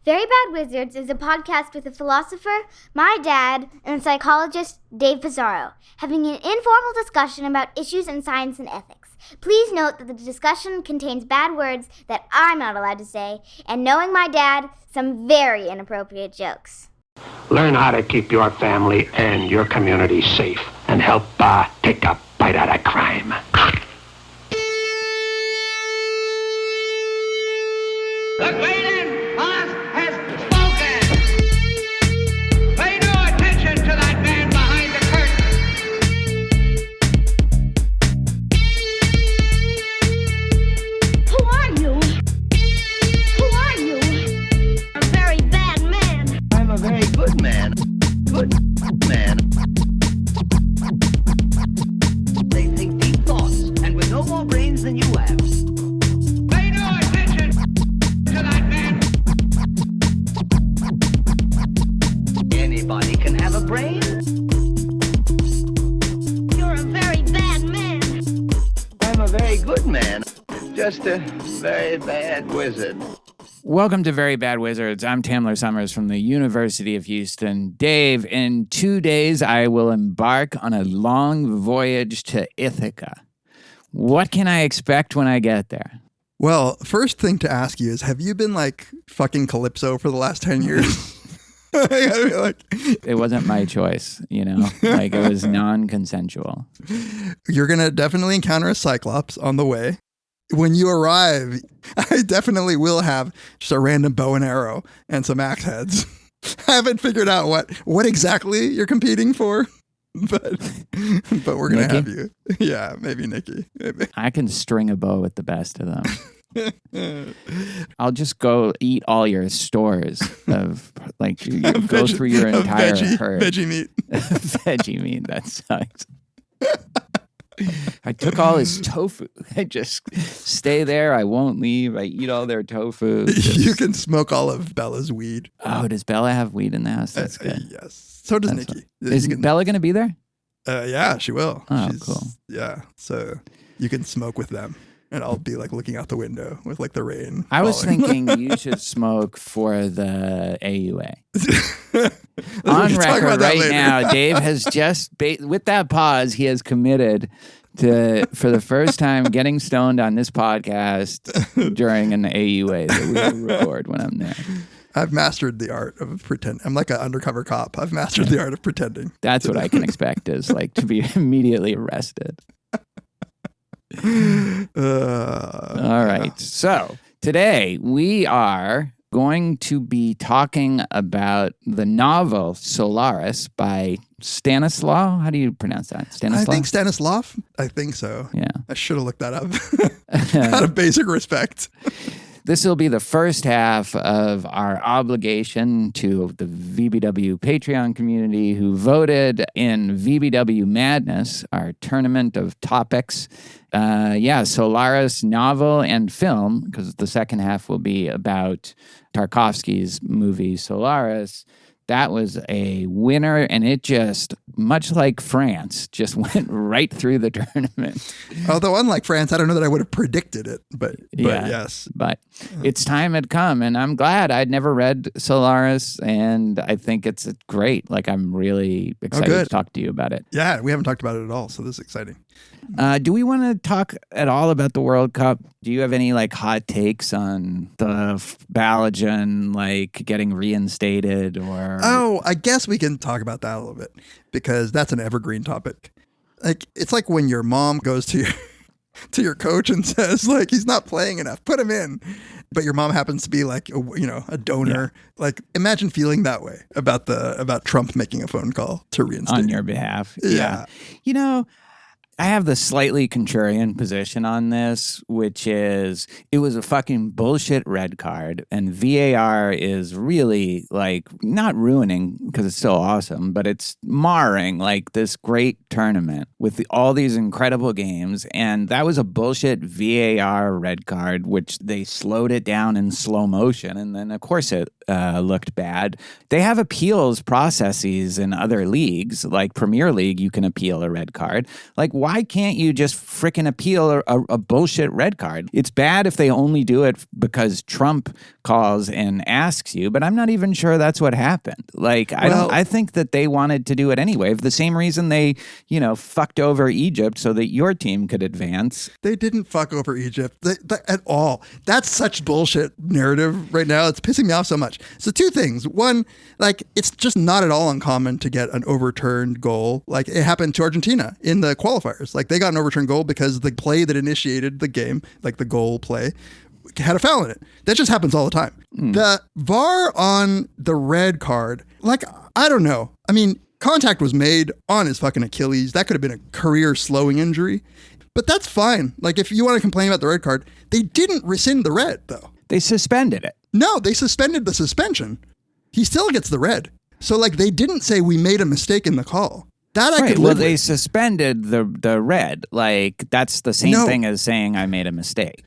Very Bad Wizards is a podcast with a philosopher, my dad, and a psychologist, Dave Pizarro, having an informal discussion about issues in science and ethics. Please note that the discussion contains bad words that I'm not allowed to say, and knowing my dad, some very inappropriate jokes. Learn how to keep your family and your community safe and help take a bite out of crime. The great boss has spoken. Pay no attention to that man behind the curtain. Who are you? Who are you? A very bad man. I'm a very good man. Good man. They think deep thoughts, and with no more brains than you have. Pay no attention to that man. Anybody can have a brain. You're a very bad man. I'm a very good man. Just a very bad wizard. Welcome to Very Bad Wizards. I'm Tamler Summers from the University of Houston. Dave, in 2 days, I will embark on a long voyage to Ithaca. What can I expect when I get there? Well, first thing to ask you is, have you been like fucking Calypso for the last 10 years? It wasn't my choice, you know? Like, it was non-consensual. You're going to definitely encounter a Cyclops on the way. When you arrive, I definitely will have just a random bow and arrow and some axe heads. I haven't figured out what exactly you're competing for, but we're going to have you. Yeah, maybe Nikki. Maybe. I can string a bow with the best of them. I'll just go eat all your stores of, like, you go through your entire herd. Veggie meat. Veggie meat, that sucks. I took all his tofu. I just stay there. I won't leave. I eat all their tofu. You can smoke all of Bella's weed. Oh, does Bella have weed in the house? That's good. Yes. So does Nikki. Is Bella going to be there? Yeah, she will. Oh, cool. Yeah. So you can smoke with them. And I'll be like looking out the window with like the rain. I was thinking you should smoke for the AUA. On record right now, Dave has just, with that pause, he has committed to, for the first time, getting stoned on this podcast during an AUA that we record when I'm there. I've mastered the art of pretend. I'm like an undercover cop. I've mastered the art of pretending. That's what I can expect is like to be immediately arrested. All right. So today we are going to be talking about the novel Solaris by Stanislaw. How do you pronounce that? Stanislaw? I think Stanisław. I think so. Yeah. I should have looked that up. Out of basic respect. This will be the first half of our obligation to the VBW Patreon community who voted in VBW Madness, our tournament of topics. Solaris novel and film, because the second half will be about Tarkovsky's movie Solaris. That was a winner, and it just, much like France, just went right through the tournament. Although, unlike France, I don't know that I would have predicted it, but yes. But its time had come, and I'm glad. I'd never read Solaris, and I think it's great. Like, I'm really excited to talk to you about it. Yeah, we haven't talked about it at all, so this is exciting. Do we want to talk at all about the World Cup? Do you have any like hot takes on the Balogun like getting reinstated or? Oh, I guess we can talk about that a little bit because that's an evergreen topic. Like it's like when your mom goes to your coach and says like he's not playing enough, put him in. But your mom happens to be like a donor. Yeah. Like imagine feeling that way about Trump making a phone call to reinstate on your behalf. Yeah. You know, I have the slightly contrarian position on this, which is it was a fucking bullshit red card, and VAR is really like not ruining because it's still awesome, but it's marring like this great tournament with all these incredible games, and that was a bullshit VAR red card, which they slowed it down in slow motion, and then of course it looked bad. They have appeals processes in other leagues, like Premier League, you can appeal a red card. Like, why why can't you just frickin' appeal a bullshit red card? It's bad if they only do it because Trump calls and asks you, but I'm not even sure that's what happened. Like, I think that they wanted to do it anyway, for the same reason they, fucked over Egypt so that your team could advance. They didn't fuck over Egypt at all. That's such bullshit narrative right now. It's pissing me off so much. So two things. One, like, it's just not at all uncommon to get an overturned goal. Like, it happened to Argentina in the qualifiers. Like, they got an overturned goal because the play that initiated the game, like the goal play, had a foul in it. That just happens all the time. The VAR on the red card, like, I don't know. I mean, contact was made on his fucking Achilles. That could have been a career slowing injury. But that's fine. Like, if you want to complain about the red card, they didn't rescind the red, though. They suspended it. No, they suspended the suspension. He still gets the red. So, like, they didn't say we made a mistake in the call. That I could live with. They suspended the red. Like, that's the same thing as saying I made a mistake.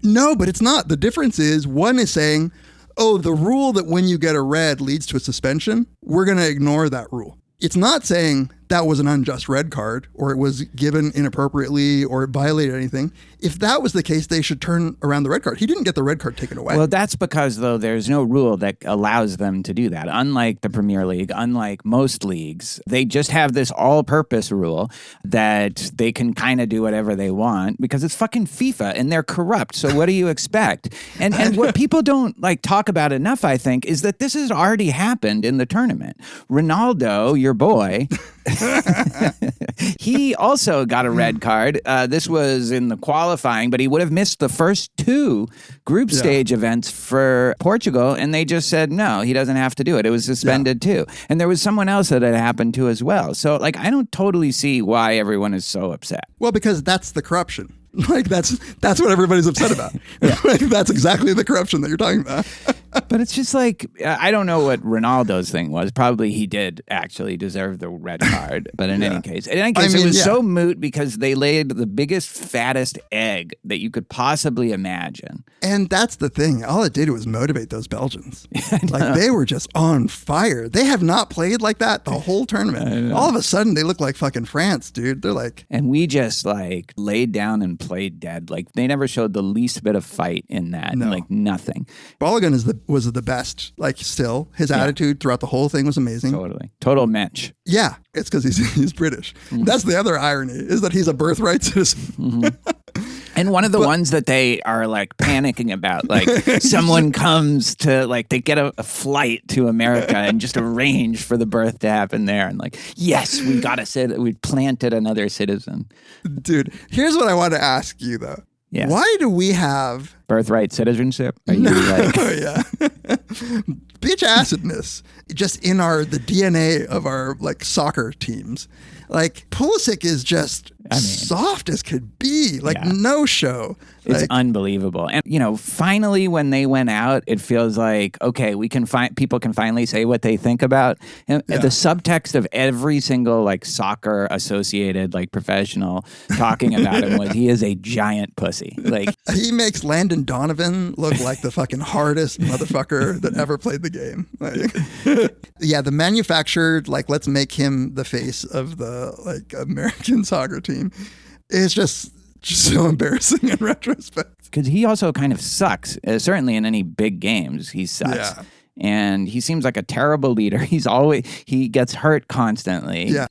No, but it's not. The difference is one is saying, oh, the rule that when you get a red leads to a suspension, we're going to ignore that rule. It's not saying that was an unjust red card or it was given inappropriately or it violated anything. If that was the case, they should turn around the red card. He didn't get the red card taken away. Well, that's because, though, there's no rule that allows them to do that. Unlike the Premier League, unlike most leagues, they just have this all-purpose rule that they can kind of do whatever they want because it's fucking FIFA and they're corrupt. So what do you expect? And what people don't talk about enough, I think, is that this has already happened in the tournament. Ronaldo, your boy, he also got a red card. This was in the qualifying, but he would have missed the first two group stage events for Portugal, and they just said, no, he doesn't have to do it. It was suspended too. And there was someone else that had happened to as well. So, I don't totally see why everyone is so upset. Well, because that's the corruption. Like, that's what everybody's upset about. Like, that's exactly the corruption that you're talking about. But it's just I don't know what Ronaldo's thing was. Probably he did actually deserve the red card. But in any case, it was so moot because they laid the biggest, fattest egg that you could possibly imagine. And that's the thing. All it did was motivate those Belgians. They were just on fire. They have not played like that the whole tournament. All of a sudden, they look like fucking France, dude. They're like... And we just laid down and played dead. They never showed the least bit of fight in that. No. Nothing. Balogun was the best. Still, his attitude throughout the whole thing was amazing. Totally. Total mensch. Yeah, it's because he's British. Mm-hmm. That's the other irony, is that he's a birthright citizen. Mm-hmm. And one of the ones that they are panicking about, someone comes to they get a flight to America and just arrange for the birth to happen there. And yes, we planted another citizen. Dude, here's what I want to ask you though. Yeah. Why do we have birthright citizenship? Are you yeah. Bitch acidness just in the DNA of our soccer teams. Pulisic is just soft as could be. No show. It's unbelievable. And finally when they went out, it feels okay, people can finally say what they think about. And the subtext of every single soccer associated professional talking about him was he is a giant pussy. He makes Landon Donovan look like the fucking hardest motherfucker that ever played the game. The manufactured let's make him the face of the American soccer team is just so embarrassing in retrospect. Because he also kind of sucks. Certainly in any big games, he sucks. Yeah. And he seems like a terrible leader. He gets hurt constantly. Yeah.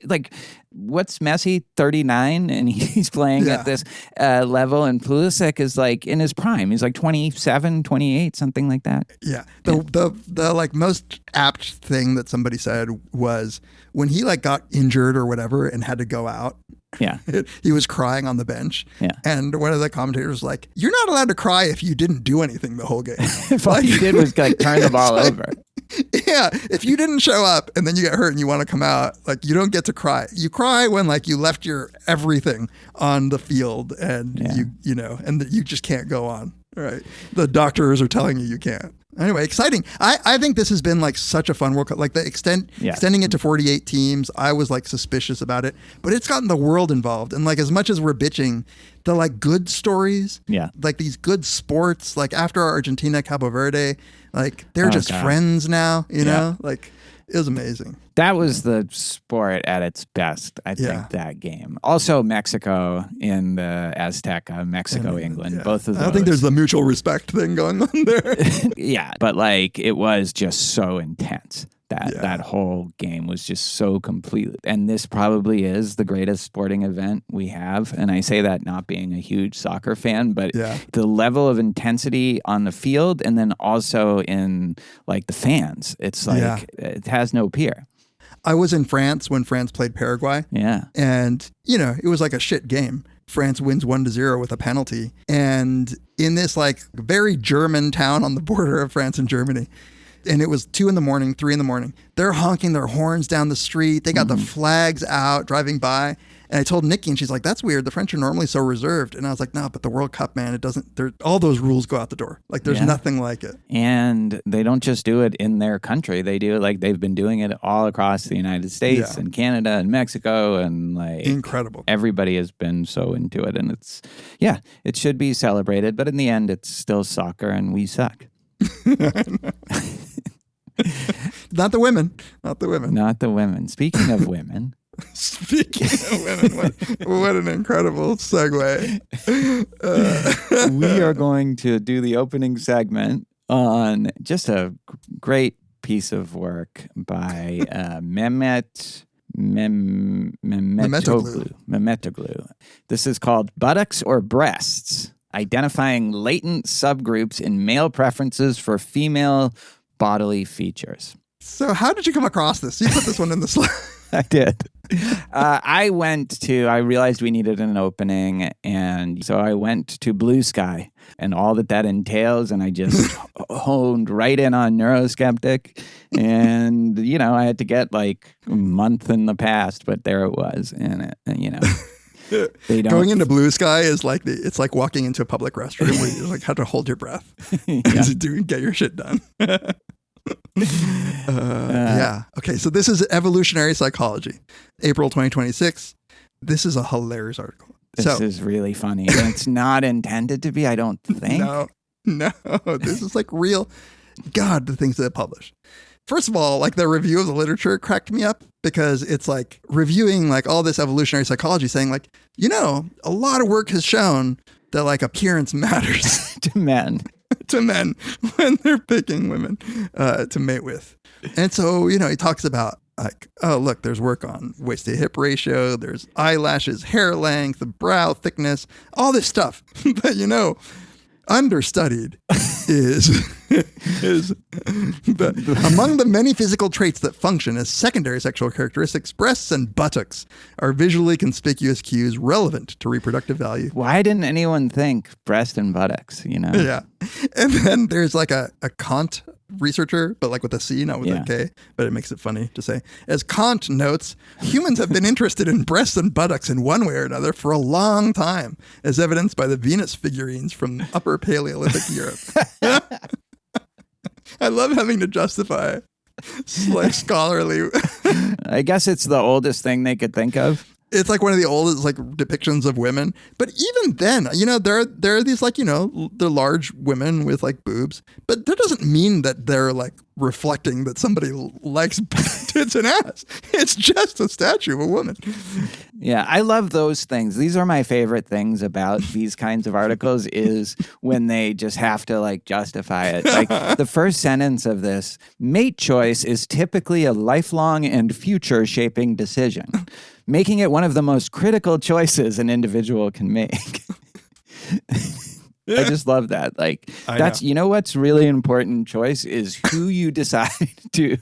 What's Messi, 39, and he's playing at this level, and Pulisic is in his prime. He's 27, 28, something like that. Yeah. The most apt thing that somebody said was when he got injured or whatever and had to go out. Yeah. He was crying on the bench. Yeah. And one of the commentators was you're not allowed to cry if you didn't do anything the whole game. If all you did was turn the ball over. Yeah. If you didn't show up and then you get hurt and you want to come out, you don't get to cry. You cry when you left your everything on the field and and that you just can't go on. Right. The doctors are telling you can't. Anyway, exciting. I think this has been such a fun World Cup. Extending it to 48 teams, I was suspicious about it, but it's gotten the world involved. And as much as we're bitching, the good stories, these good sports, after Argentina, Cabo Verde, they're just friends now, you know? It was amazing. That was the sport at its best, I think, that game. Also, Mexico in the Azteca, Mexico, England, both of those. I think there's the mutual respect thing going on there. Yeah, but like it was just so intense. That whole game was just so complete. And this probably is the greatest sporting event we have. And I say that not being a huge soccer fan, but the level of intensity on the field and then also in like the fans, it's like it has no peer. I was in France when France played Paraguay. Yeah. And, it was like a shit game. France wins 1-0 with a penalty. And in this like very German town on the border of France and Germany, and it was 2 a.m, 3 a.m. They're honking their horns down the street. They got the flags out driving by. And I told Nikki, and she's like, that's weird. The French are normally so reserved. And I was like, no, but the World Cup, man, it doesn't, all those rules go out the door. Like there's nothing like it. And they don't just do it in their country. They do it like they've been doing it all across the United States and Canada and Mexico. And like incredible. Everybody has been so into it. And it should be celebrated. But in the end, it's still soccer and we suck. Not the women. Not the women. Speaking of women. What an incredible segue. We are going to do the opening segment on just a great piece of work by Mehmetoglu. This is called Buttocks or Breasts, Identifying Latent Subgroups in Male Preferences for Female Bodily Features. So how did you come across this? You put this one in the slide. I did. I realized we needed an opening, and so I went to Blue Sky and all that entails, and I just honed right in on Neuroskeptic, and, I had to get like a month in the past, but there it was, and going into Blue Sky is like it's like walking into a public restroom where you like have to hold your breath to get your shit done. Okay, so this is Evolutionary Psychology, April 2026. This is a hilarious article. This is really funny. And it's not intended to be, I don't think. No, this is like real. God, the things that it published. First of all, like the review of the literature cracked me up because it's like reviewing like all this evolutionary psychology saying like, a lot of work has shown that like appearance matters to men when they're picking women to mate with. And so, he talks about like, oh, look, there's work on waist to hip ratio. There's eyelashes, hair length, the brow thickness, all this stuff. But, understudied is among the many physical traits that function as secondary sexual characteristics, breasts and buttocks are visually conspicuous cues relevant to reproductive value. Why didn't anyone think breast and buttocks, Yeah. And then there's like a Kant researcher, but like with a C, not with a K, but it makes it funny to say. As Kant notes, humans have been interested in breasts and buttocks in one way or another for a long time, as evidenced by the Venus figurines from Upper Paleolithic Europe. I love having to justify like scholarly. I guess it's the oldest thing they could think of. It's like one of the oldest like depictions of women. But even then, there are these like, they're large women with like boobs, but that doesn't mean that they're like reflecting that somebody likes tits and ass. It's just a statue of a woman. Yeah, I love those things. These are my favorite things about these kinds of articles is when they just have to like justify it. Like the first sentence of this, mate choice is typically a lifelong and future shaping decision, making it one of the most critical choices an individual can make. I just love that. Like that's, what's really important choice is who you decide to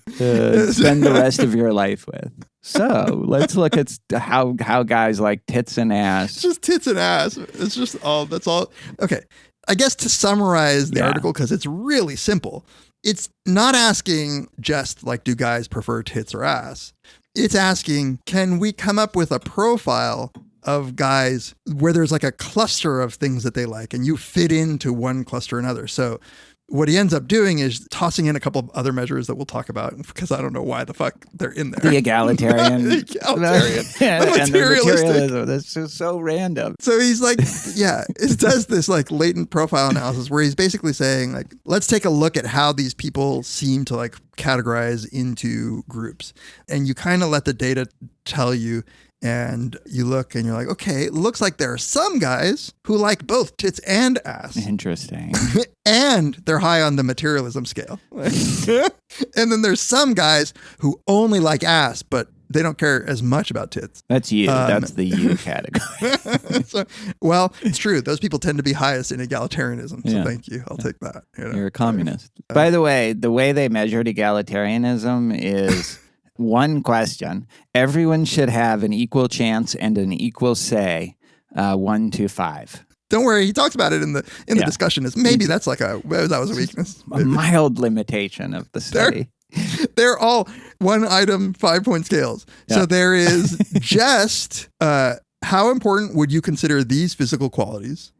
spend the rest of your life with. So let's look at how guys like tits and ass. Just tits and ass. It's just that's all. Okay. I guess to summarize the article, because it's really simple, it's not asking just like, do guys prefer tits or ass? It's asking, can we come up with a profile of guys where there's like a cluster of things that they like and you fit into one cluster or another? So what he ends up doing is tossing in a couple of other measures that we'll talk about because I don't know why the fuck they're in there. The egalitarian. The egalitarian. And The materialistic. materialism. That's just so random. So he's like, yeah, it does this like latent profile analysis where he's basically saying like, let's take a look at how these people seem to like categorize into groups. And you kind of let the data tell you, and you look and you're like, okay, it looks like there are some guys who like both tits and ass. Interesting. And they're high on the materialism scale. And then there's some guys who only like ass, but they don't care as much about tits. That's you. That's the you category. So, well, it's true. Those people tend to be highest in egalitarianism. So Yeah. thank you. I'll take that. You know. You're a communist. By the way they measured egalitarianism is one question. Everyone should have an equal chance and an equal say, 1 to 5. Don't worry. He talks about it in the discussion. Is maybe that's like that was a weakness. A mild limitation of the study. They're all one item, 5-point scales. Yeah. So there is just how important would you consider these physical qualities,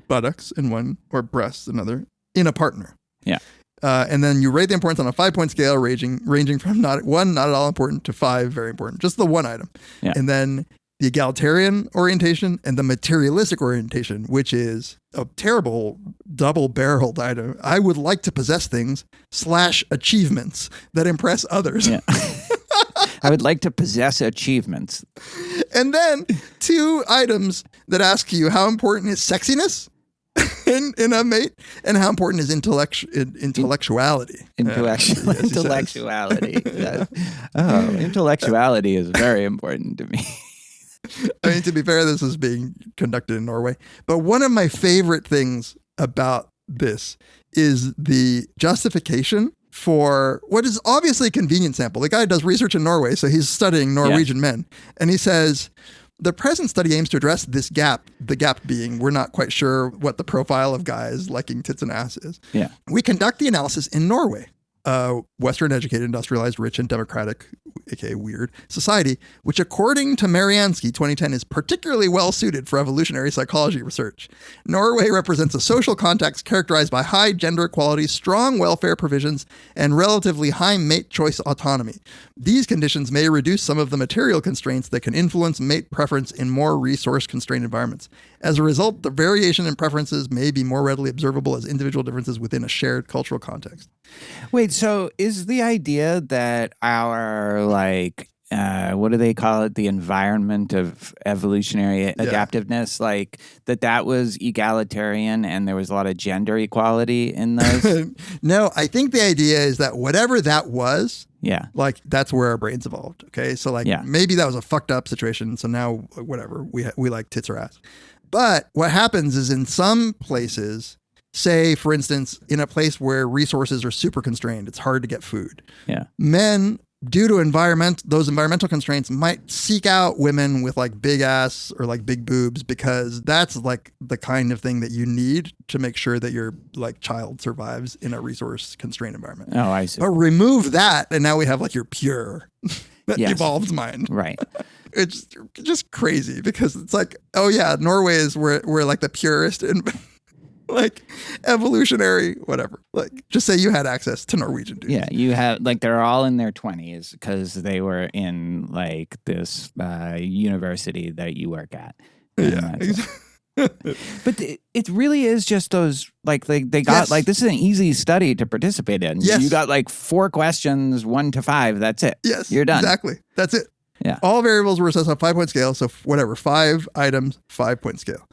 buttocks in one or breasts another, in a partner? Yeah. And then you rate the importance on a 5-point scale, ranging from not at all important, to 5, very important. Just the one item. Yeah. And then the egalitarian orientation and the materialistic orientation, which is a terrible double-barreled item. I would like to possess things / achievements that impress others. Yeah. I would like to possess achievements. And then 2 items that ask you how important is sexiness in a mate, and how important is intellectuality. Intellectuality. Intellectuality is very important to me. I mean, to be fair, this is being conducted in Norway. But one of my favorite things about this is the justification for what is obviously a convenient sample. The guy does research in Norway, so he's studying Norwegian men. And he says, the present study aims to address this gap, the gap being we're not quite sure what the profile of guys liking tits and ass is. Yeah. We conduct the analysis in Norway, Western educated, industrialized, rich, and democratic, aka weird, society, which according to Mariansky 2010 is particularly well suited for evolutionary psychology research. Norway represents a social context characterized by high gender equality, strong welfare provisions, and relatively high mate choice autonomy. These conditions may reduce some of the material constraints that can influence mate preference in more resource-constrained environments. As a result, the variation in preferences may be more readily observable as individual differences within a shared cultural context. Wait, so is the idea that our, what do they call it? The environment of evolutionary adaptiveness, like that was egalitarian and there was a lot of gender equality in those? No, I think the idea is that whatever that was, like that's where our brains evolved. Okay. So maybe that was a fucked up situation. So now whatever, we like tits or ass. But what happens is in some places, say, for instance, in a place where resources are super constrained, it's hard to get food. Yeah. Men, due to those environmental constraints, might seek out women with like big ass or like big boobs because that's like the kind of thing that you need to make sure that your like child survives in a resource constrained environment. Oh, I see. But remove that, and now we have like your pure evolved mind. Right. It's just crazy because it's like, oh yeah, Norway is we're like the purest and like evolutionary, whatever. Like just say you had access to Norwegian dudes. Yeah, you have they're all in their 20s because they were in like this university that you work at. Yeah. But it really is just those they got this is an easy study to participate in. Yes. You got like 4 questions, 1 to 5. That's it. Yes, you're done. Exactly. That's it. Yeah. All variables were assessed on a 5-point scale. So whatever, 5 items, 5-point scale.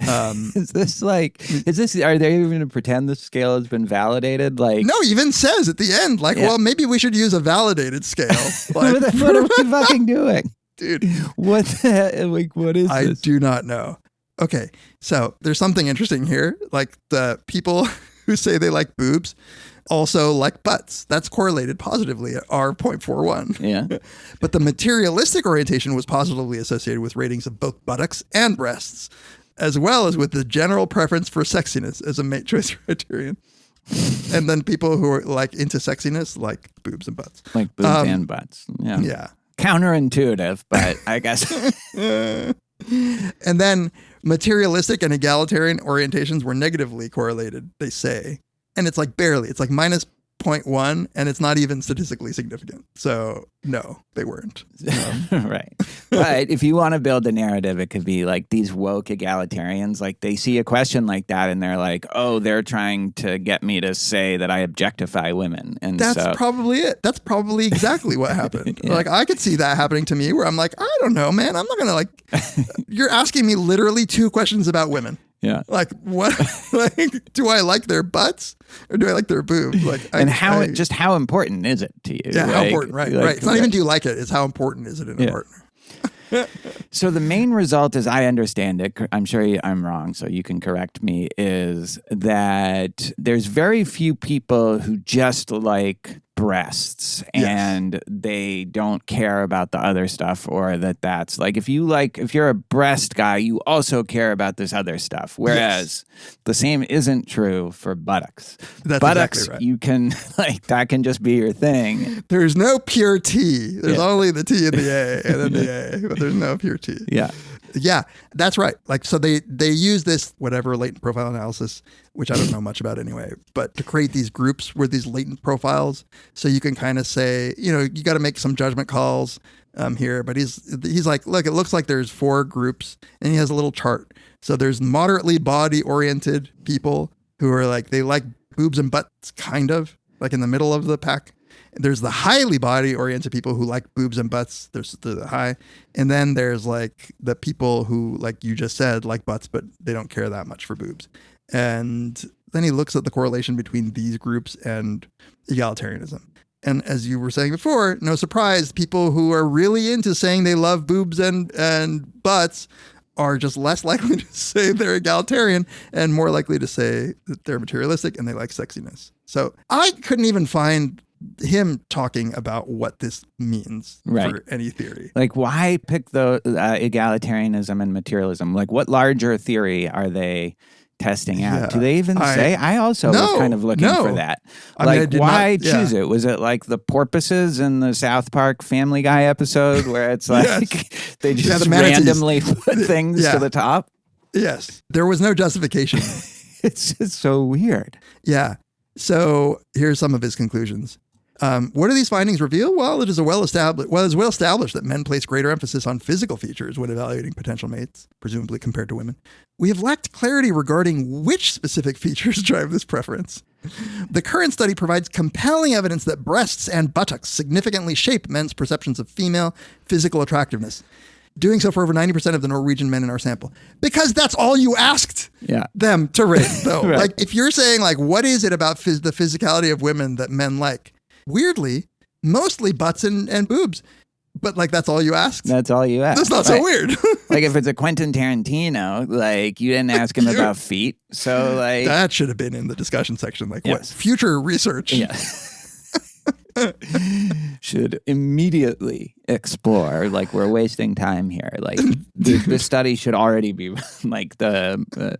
Are they even going to pretend the scale has been validated? Like, no, even says at the end, well, maybe we should use a validated scale. Like, what are we fucking doing? Dude. What the heck? Like, what is this? I do not know. Okay. So there's something interesting here. Like the people who say they like boobs also like butts. That's correlated positively at R.41. Yeah. But the materialistic orientation was positively associated with ratings of both buttocks and breasts, as well as with the general preference for sexiness as a mate choice criterion. And then people who are like into sexiness like boobs and butts. Like boobs and butts. Yeah. Yeah. Counterintuitive, but I guess. And then materialistic and egalitarian orientations were negatively correlated, they say. and it's like barely. It's like minus 0.1, and it's not even statistically significant. So no, they weren't. Right. But if you want to build a narrative, it could be like these woke egalitarians, like they see a question like that and they're like, oh, they're trying to get me to say that I objectify women. And that's probably it. That's probably exactly what happened. Yeah. Like I could see that happening to me where I'm like, I don't know, man. I'm not going to like, you're asking me literally 2 questions about women. Yeah. Like what? Like, do I like their butts or do I like their boobs? Like, and how important is it to you? Yeah, how important? Right, right. It's not even do you like it. It's how important is it in a partner. So the main result, as I understand it, I'm sure I'm wrong, so you can correct me, is that there's very few people who just like breasts and they don't care about the other stuff, or that's like if you're a breast guy, you also care about this other stuff. Whereas the same isn't true for buttocks. That's buttocks, exactly right. You can that can just be your thing. There's no pure T. There's only the T and the A and then the A, but there's no pure T. Yeah. Yeah, that's right. Like, so they use this whatever latent profile analysis, which I don't know much about anyway, but to create these groups with these latent profiles, so you can kind of say, you got to make some judgment calls here. But he's like, look, it looks like there's 4 groups, and he has a little chart. So there's moderately body-oriented people who are like, they like boobs and butts, kind of like in the middle of the pack. There's the highly body-oriented people who like boobs and butts. There's the high. And then there's like the people who, like you just said, like butts, but they don't care that much for boobs. And then he looks at the correlation between these groups and egalitarianism. And as you were saying before, no surprise, people who are really into saying they love boobs and butts are just less likely to say they're egalitarian and more likely to say that they're materialistic and they like sexiness. So I couldn't even find him talking about what this means for any theory. Like, why pick the egalitarianism and materialism? Like, what larger theory are they testing out? Yeah. Do they even say? I also was kind of looking for that. Like, why choose it? Was it like the porpoises in the South Park Family Guy episode where it's like they just randomly put things to the top? Yes. There was no justification. It's just so weird. Yeah. So here's some of his conclusions. What do these findings reveal? Well, it is well established that men place greater emphasis on physical features when evaluating potential mates, presumably compared to women. We have lacked clarity regarding which specific features drive this preference. The current study provides compelling evidence that breasts and buttocks significantly shape men's perceptions of female physical attractiveness, doing so for over 90% of the Norwegian men in our sample. Because that's all you asked them to rate, though. Right. Like, if you're saying, like, what is it about the physicality of women that men like? Weirdly, mostly butts and boobs. But, like, that's all you asked? That's all you asked. That's not so weird. Like, if it's a Quentin Tarantino, like, you didn't ask him about feet. So, like... That should have been in the discussion section. Like, what? Future research. Yeah. Should immediately explore, like, we're wasting time here. Like, the study should already be, like, the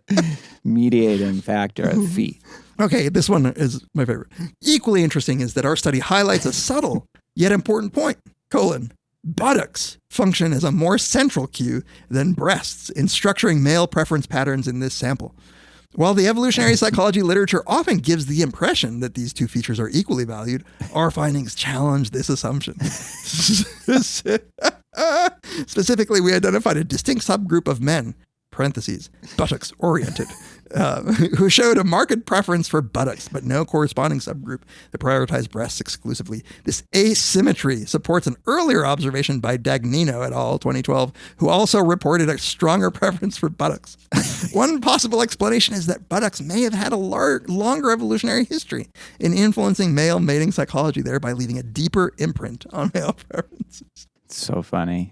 mediating factor of feet. Okay, this one is my favorite. Equally interesting is that our study highlights a subtle yet important point, buttocks function as a more central cue than breasts in structuring male preference patterns in this sample. While the evolutionary psychology literature often gives the impression that these 2 features are equally valued, our findings challenge this assumption. Specifically, we identified a distinct subgroup of men, parentheses, buttocks oriented, who showed a marked preference for buttocks, but no corresponding subgroup that prioritized breasts exclusively. This asymmetry supports an earlier observation by Dagnino et al. 2012, who also reported a stronger preference for buttocks. One possible explanation is that buttocks may have had a longer evolutionary history in influencing male mating psychology, thereby leaving a deeper imprint on male preferences. It's so funny.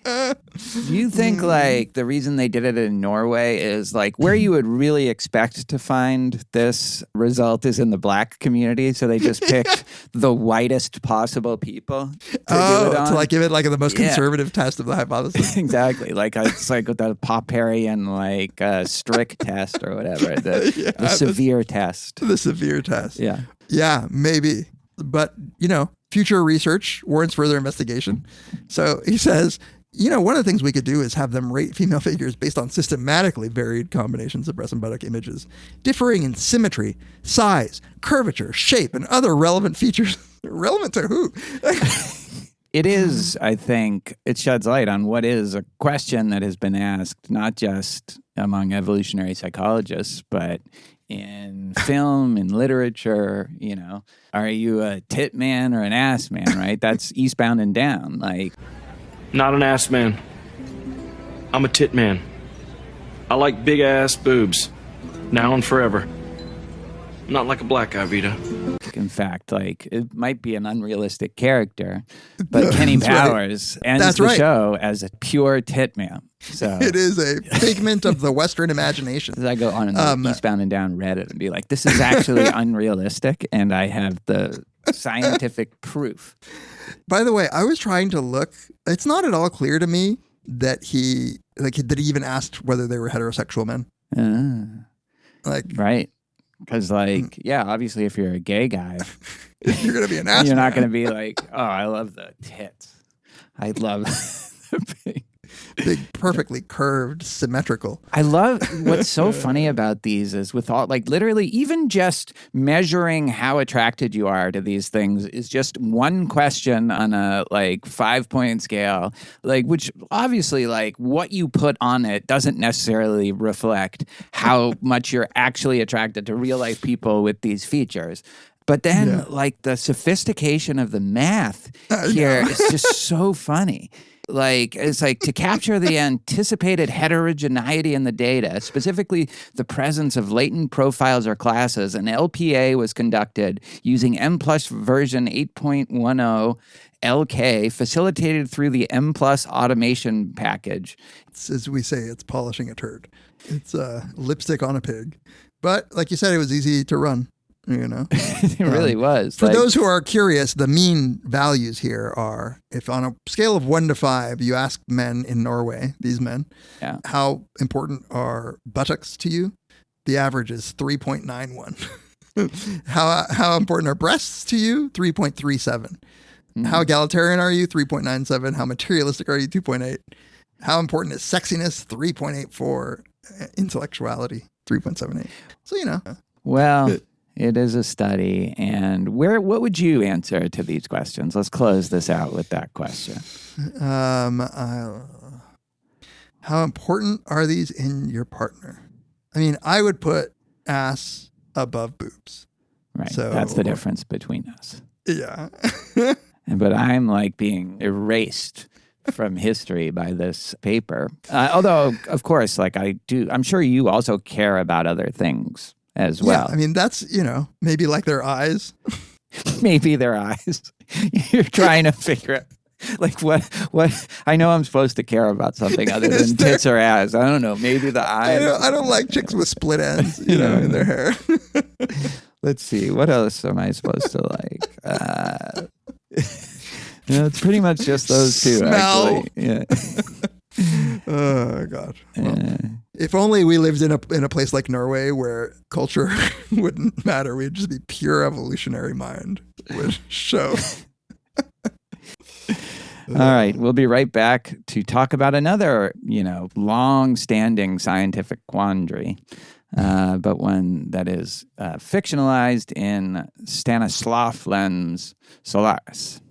Do you think, like, the reason they did it in Norway is, like, where you would really expect to find this result is in the black community, so they just picked the whitest possible people to do it on? To, like, give it, like, the most conservative test of the hypothesis. Exactly. Like, it's like the Popperian, like, strict test or whatever. The severe test. The severe test. Yeah. Yeah, maybe. But, future research warrants further investigation. So he says, one of the things we could do is have them rate female figures based on systematically varied combinations of breast and buttock images, differing in symmetry, size, curvature, shape, and other relevant features. Relevant to who? It is, I think, it sheds light on what is a question that has been asked, not just among evolutionary psychologists, but in film, in literature, are you a tit man or an ass man, right? That's Eastbound and Down. Like, not an ass man. I'm a tit man. I like big ass boobs, now and forever. Not like a black guy, Vita. In fact, like, it might be an unrealistic character, but Kenny Powers ends the show as a pure tit man. So it is a figment of the Western imagination. As I go on the Eastbound and Down Reddit and be like, this is actually unrealistic, and I have the scientific proof. By the way, I was trying to look. It's not at all clear to me that he even asked whether they were heterosexual men. Right. Because, obviously, if you're a gay guy, you're going to be an ass. You're not going to be like, oh, I love the tits. I love the big, perfectly curved, symmetrical. I love what's so funny about these is with all, literally, even just measuring how attracted you are to these things is just one question on a 5-point scale, which obviously what you put on it doesn't necessarily reflect how much you're actually attracted to real life people with these features. But then the sophistication of the math here is just so funny. It's to capture the anticipated heterogeneity in the data, specifically the presence of latent profiles or classes, an LPA was conducted using M+ version 8.10 LK, facilitated through the M+ automation package. It's, as we say, it's polishing a turd. It's lipstick on a pig. But like you said, it was easy to run. It really was. For those who are curious, the mean values here are, if on a scale of 1 to 5, you ask men in Norway, these men, how important are buttocks to you? The average is 3.91. How important are breasts to you? 3.37. How egalitarian are you? 3.97. How materialistic are you? 2.8. How important is sexiness? 3.84. Intellectuality? 3.78. So, Well... It is a study, and what would you answer to these questions? Let's close this out with that question. How important are these in your partner? I mean, I would put ass above boobs. Right, so that's the difference between us. Yeah. But I'm being erased from history by this paper. Although, of course, I'm sure you also care about other things as well. Yeah, I mean, that's, maybe their eyes. Maybe their eyes. You're trying to figure out, what, I know I'm supposed to care about something other than tits or ass. I don't know, maybe the eyes. I don't like chicks with split ends, in their hair. Let's see, what else am I supposed to like? It's pretty much just those two, Smell. actually. Yeah. Oh God! Well, if only we lived in a place like Norway where culture wouldn't matter. We'd just be pure evolutionary mind would show. All right, we'll be right back to talk about another, long-standing scientific quandary, but one that is fictionalized in Stanislaw Lem's Solaris.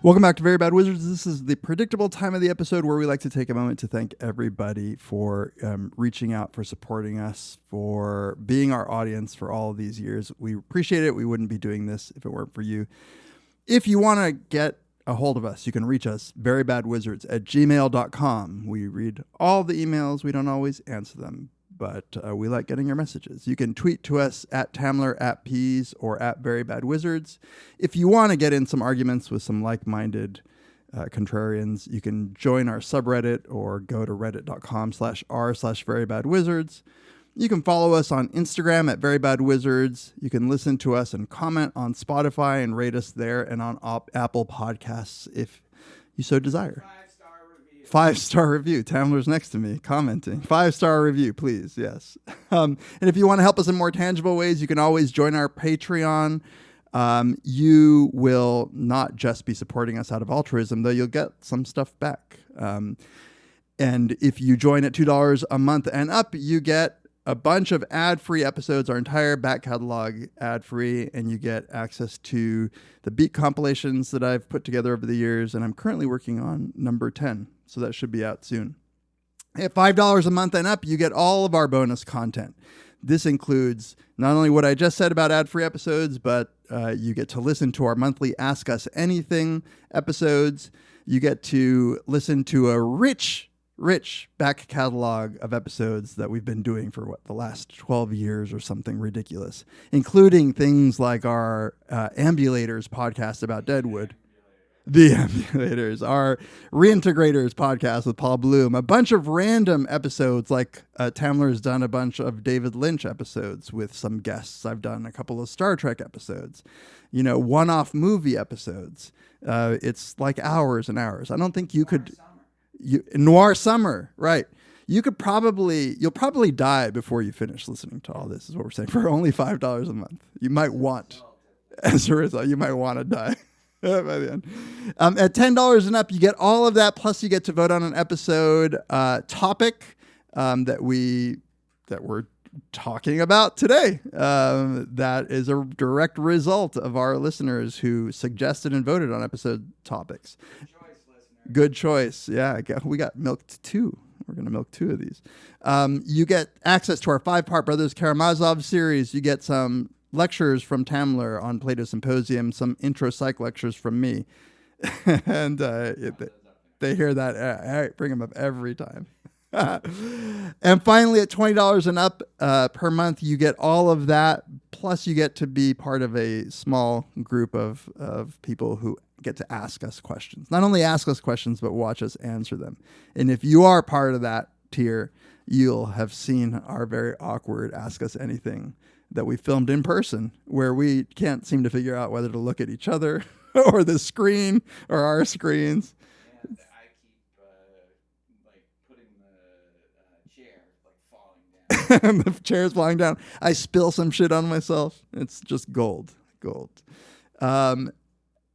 Welcome back to Very Bad Wizards. This is the predictable time of the episode where we like to take a moment to thank everybody for reaching out, for supporting us, for being our audience for all of these years. We appreciate it. We wouldn't be doing this if it weren't for you. If you want to get a hold of us, you can reach us, verybadwizards@gmail.com. We read all the emails. We don't always answer them, but we like getting your messages. You can tweet to us at Tamler, at Peas, or at verybadwizards. If you want to get in some arguments with some like-minded contrarians, you can join our subreddit or go to reddit.com/r/verybadwizards. You can follow us on Instagram at verybadwizards. You can listen to us and comment on Spotify and rate us there, and on Apple Podcasts if you so desire. 5-star review. Tamler's next to me commenting. 5-star review, please. Yes. And if you want to help us in more tangible ways, you can always join our Patreon. You will not just be supporting us out of altruism, though you'll get some stuff back. And if you join at $2 a month and up, you get a bunch of ad-free episodes, our entire back catalog ad-free, and you get access to the beat compilations that I've put together over the years, and I'm currently working on number 10, so that should be out soon. At $5 a month and up, you get all of our bonus content. This includes not only what I just said about ad-free episodes, but you get to listen to our monthly Ask Us Anything episodes. You get to listen to a rich back catalog of episodes that we've been doing for the last 12 years or something ridiculous, including things like our Ambulators podcast about Deadwood, The Ambulators, our Reintegrators podcast with Paul Bloom, a bunch of random episodes like Tamler's done a bunch of David Lynch episodes with some guests. I've done a couple of Star Trek episodes, one-off movie episodes. It's like hours and hours. I don't think you could... Noir Summer, right. You'll probably die before you finish listening to all this, is what we're saying, for only $5 a month. You might want, as a result, you might want to die by the end. At $10 and up, you get all of that, plus you get to vote on an episode topic that we're talking about today. That is a direct result of our listeners who suggested and voted on episode topics. Good choice. Yeah, we got milked 2. We're going to milk 2 of these. You get access to our 5-part Brothers Karamazov series. You get some lectures from Tamler on Plato Symposium, some intro psych lectures from me. And they hear that. I bring them up every time. And finally, at $20 and up per month, you get all of that. Plus, you get to be part of a small group of people who get to ask us questions. Not only ask us questions, but watch us answer them. And if you are part of that tier, you'll have seen our very awkward Ask Us Anything that we filmed in person, where we can't seem to figure out whether to look at each other or the screen or our screens. And I keep putting the chair falling down. The chair's falling down. I spill some shit on myself. It's just gold.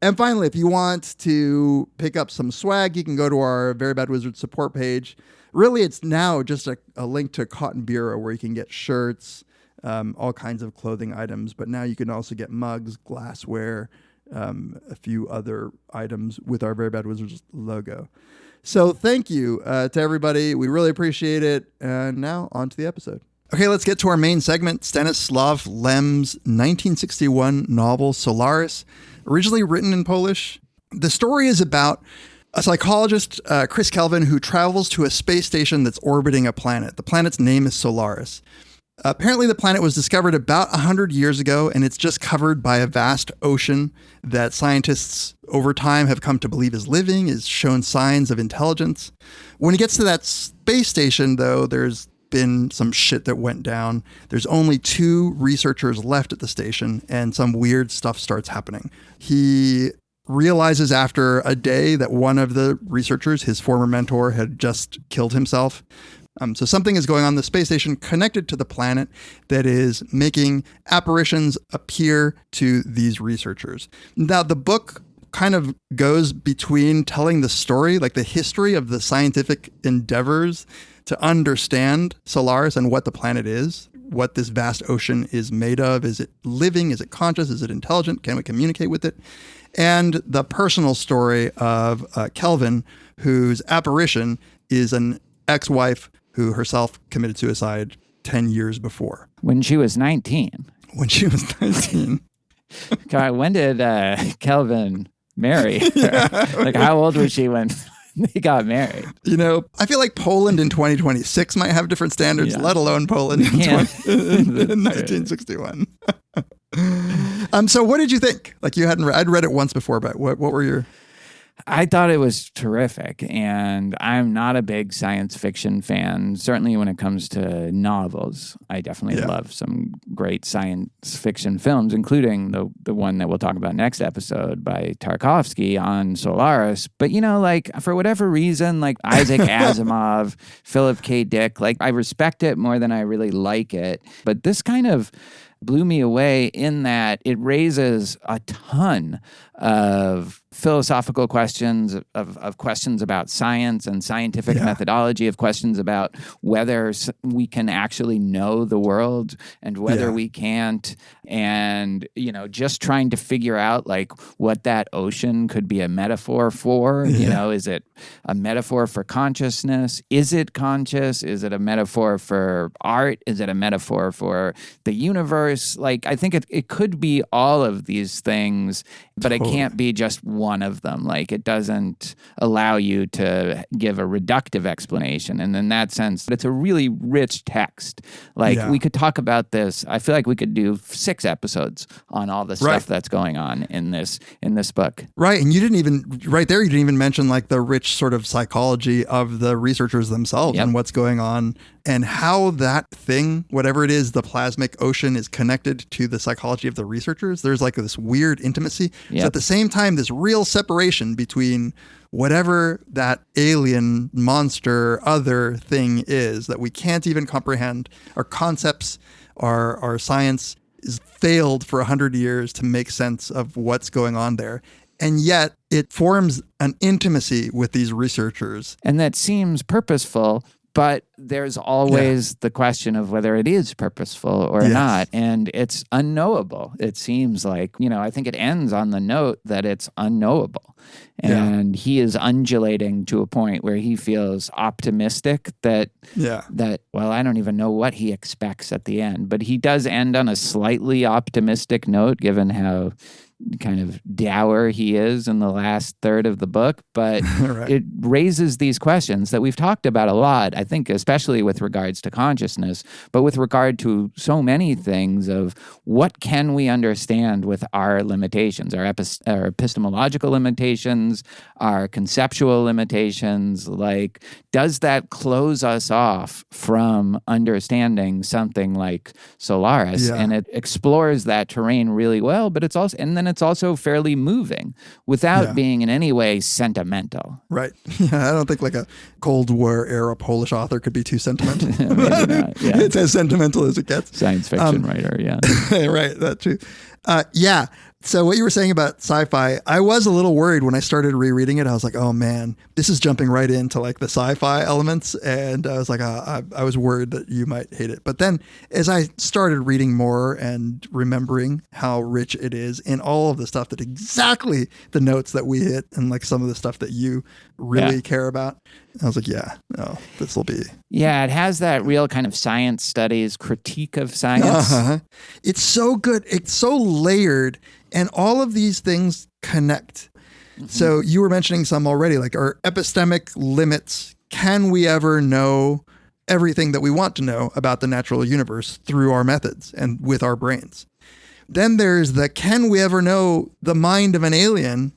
And finally, if you want to pick up some swag, you can go to our Very Bad Wizards support page. Really, it's now just a link to Cotton Bureau where you can get shirts, all kinds of clothing items. But now you can also get mugs, glassware, a few other items with our Very Bad Wizards logo. So thank you to everybody. We really appreciate it. And now on to the episode. Okay, let's get to our main segment, Stanislaw Lem's 1961 novel Solaris, originally written in Polish. The story is about a psychologist, Chris Kelvin, who travels to a space station that's orbiting a planet. The planet's name is Solaris. Apparently, the planet was discovered about 100 years ago, and it's just covered by a vast ocean that scientists over time have come to believe is living, is shown signs of intelligence. When he gets to that space station, though, there's been some shit that went down. There's only 2 researchers left at the station, and some weird stuff starts happening. He realizes after a day that one of the researchers, his former mentor, had just killed himself. So something is going on in the space station connected to the planet that is making apparitions appear to these researchers. Now, the book kind of goes between telling the story, like the history of the scientific endeavors to understand Solaris and what the planet is, what this vast ocean is made of. Is it living? Is it conscious? Is it intelligent? Can we communicate with it? and the personal story of Kelvin, whose apparition is an ex-wife who herself committed suicide 10 years before. When she was 19. When she was 19. God, when did Kelvin marry? Like, how old was she when they got married? You know, I feel like Poland in 2026 might have different standards, let alone Poland in 1961. So what did you think? Like, you hadn't I'd read it once before, but what were your... I thought it was terrific, and I'm not a big science fiction fan, certainly when it comes to novels. I definitely love some great science fiction films, including the one that we'll talk about next episode by Tarkovsky on Solaris. But, you know, like, for whatever reason, like Isaac Asimov, Philip K. Dick, like, I respect it more than I really like it. But this kind of blew me away in that it raises a ton of philosophical questions, of questions about science and scientific methodology, of questions about whether we can actually know the world and whether we can't. And, you know, just trying to figure out like what that ocean could be a metaphor for. You know, is it a metaphor for consciousness? Is it conscious? Is it a metaphor for art? Is it a metaphor for the universe? Like, I think it could be all of these things, but it can't be just one of them. Like, it doesn't allow you to give a reductive explanation. And in that sense, it's a really rich text. Like, we could talk about this. I feel like we could do 6 episodes on all the stuff that's going on in this book. Right. And you didn't even mention like the rich sort of psychology of the researchers themselves and what's going on and how that thing, whatever it is, the plasmic ocean is connected to the psychology of the researchers. There's like this weird intimacy. So at the same time, this real separation between whatever that alien monster other thing is that we can't even comprehend. Our concepts, our science is failed for 100 years to make sense of what's going on there. And yet it forms an intimacy with these researchers. And that seems purposeful, but there's always the question of whether it is purposeful or not. And it's unknowable. It seems like, you know, I think it ends on the note that it's unknowable. And he is undulating to a point where he feels optimistic that, well, I don't even know what he expects at the end. But he does end on a slightly optimistic note, given how kind of dour he is in the last third of the book, but it raises these questions that we've talked about a lot, I think, especially with regards to consciousness, but with regard to so many things of what can we understand with our limitations, our epistemological limitations, our conceptual limitations. Like, does that close us off from understanding something like Solaris? And it explores that terrain really well, but it's also fairly moving without being in any way sentimental. Right. I don't think like a Cold War era Polish author could be too sentimental. Maybe not, It's as sentimental as it gets. Science fiction writer, Right, that's true. So what you were saying about sci-fi, I was a little worried when I started rereading it. I was like, oh man, this is jumping right into like the sci-fi elements. And I was like, I was worried that you might hate it. But then as I started reading more and remembering how rich it is in all of the stuff that exactly the notes that we hit and like some of the stuff that you really care about, I was like, this will be. Yeah, it has that real kind of science studies critique of science. It's so good. It's so layered. And all of these things connect. So you were mentioning some already, like our epistemic limits. Can we ever know everything that we want to know about the natural universe through our methods and with our brains? Then there's the can we ever know the mind of an alien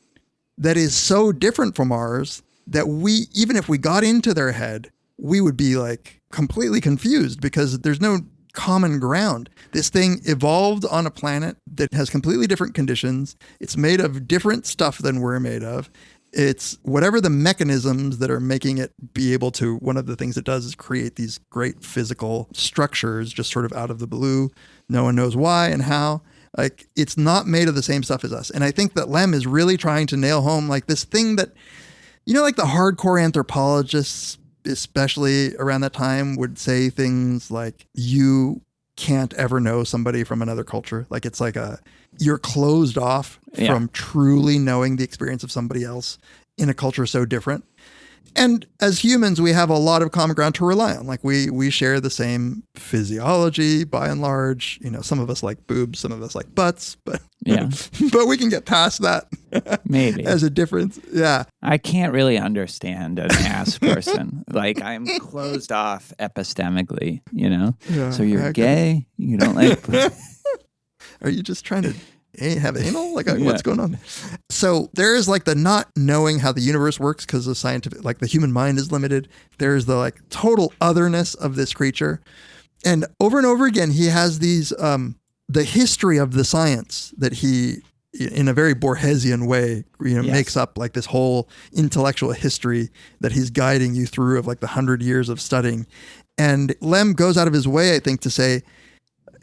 that is so different from ours that we, even if we got into their head, we would be like completely confused because there's no common ground. This thing evolved on a planet that has completely different conditions. It's made of different stuff than we're made of. It's whatever the mechanisms that are making it be able to, one of the things it does is create these great physical structures just sort of out of the blue. No one knows why and how. Like, it's not made of the same stuff as us. And I think that Lem is really trying to nail home like this thing that, you know, like the hardcore anthropologists, especially around that time, would say things like, you can't ever know somebody from another culture. Like it's like you're closed off Yeah. from truly knowing the experience of somebody else in a culture so different. And as humans, we have a lot of common ground to rely on. Like we share the same physiology by and large. You know, some of us like boobs, some of us like butts, but Yeah. but we can get past that. Maybe. As a difference. Yeah. I can't really understand an ass person. Like I'm closed off epistemically, you know? Yeah, So you're I gay? You don't like... Are you just trying to have anal? Like Yeah. what's going on? So there is like the not knowing how the universe works because the scientific, like the human mind is limited. There's the like total otherness of this creature. And over again, he has these, the history of the science that he, in a very Borgesian way, you know, Yes. makes up like this whole intellectual history that he's guiding you through of like the 100 years of studying. And Lem goes out of his way, I think, to say,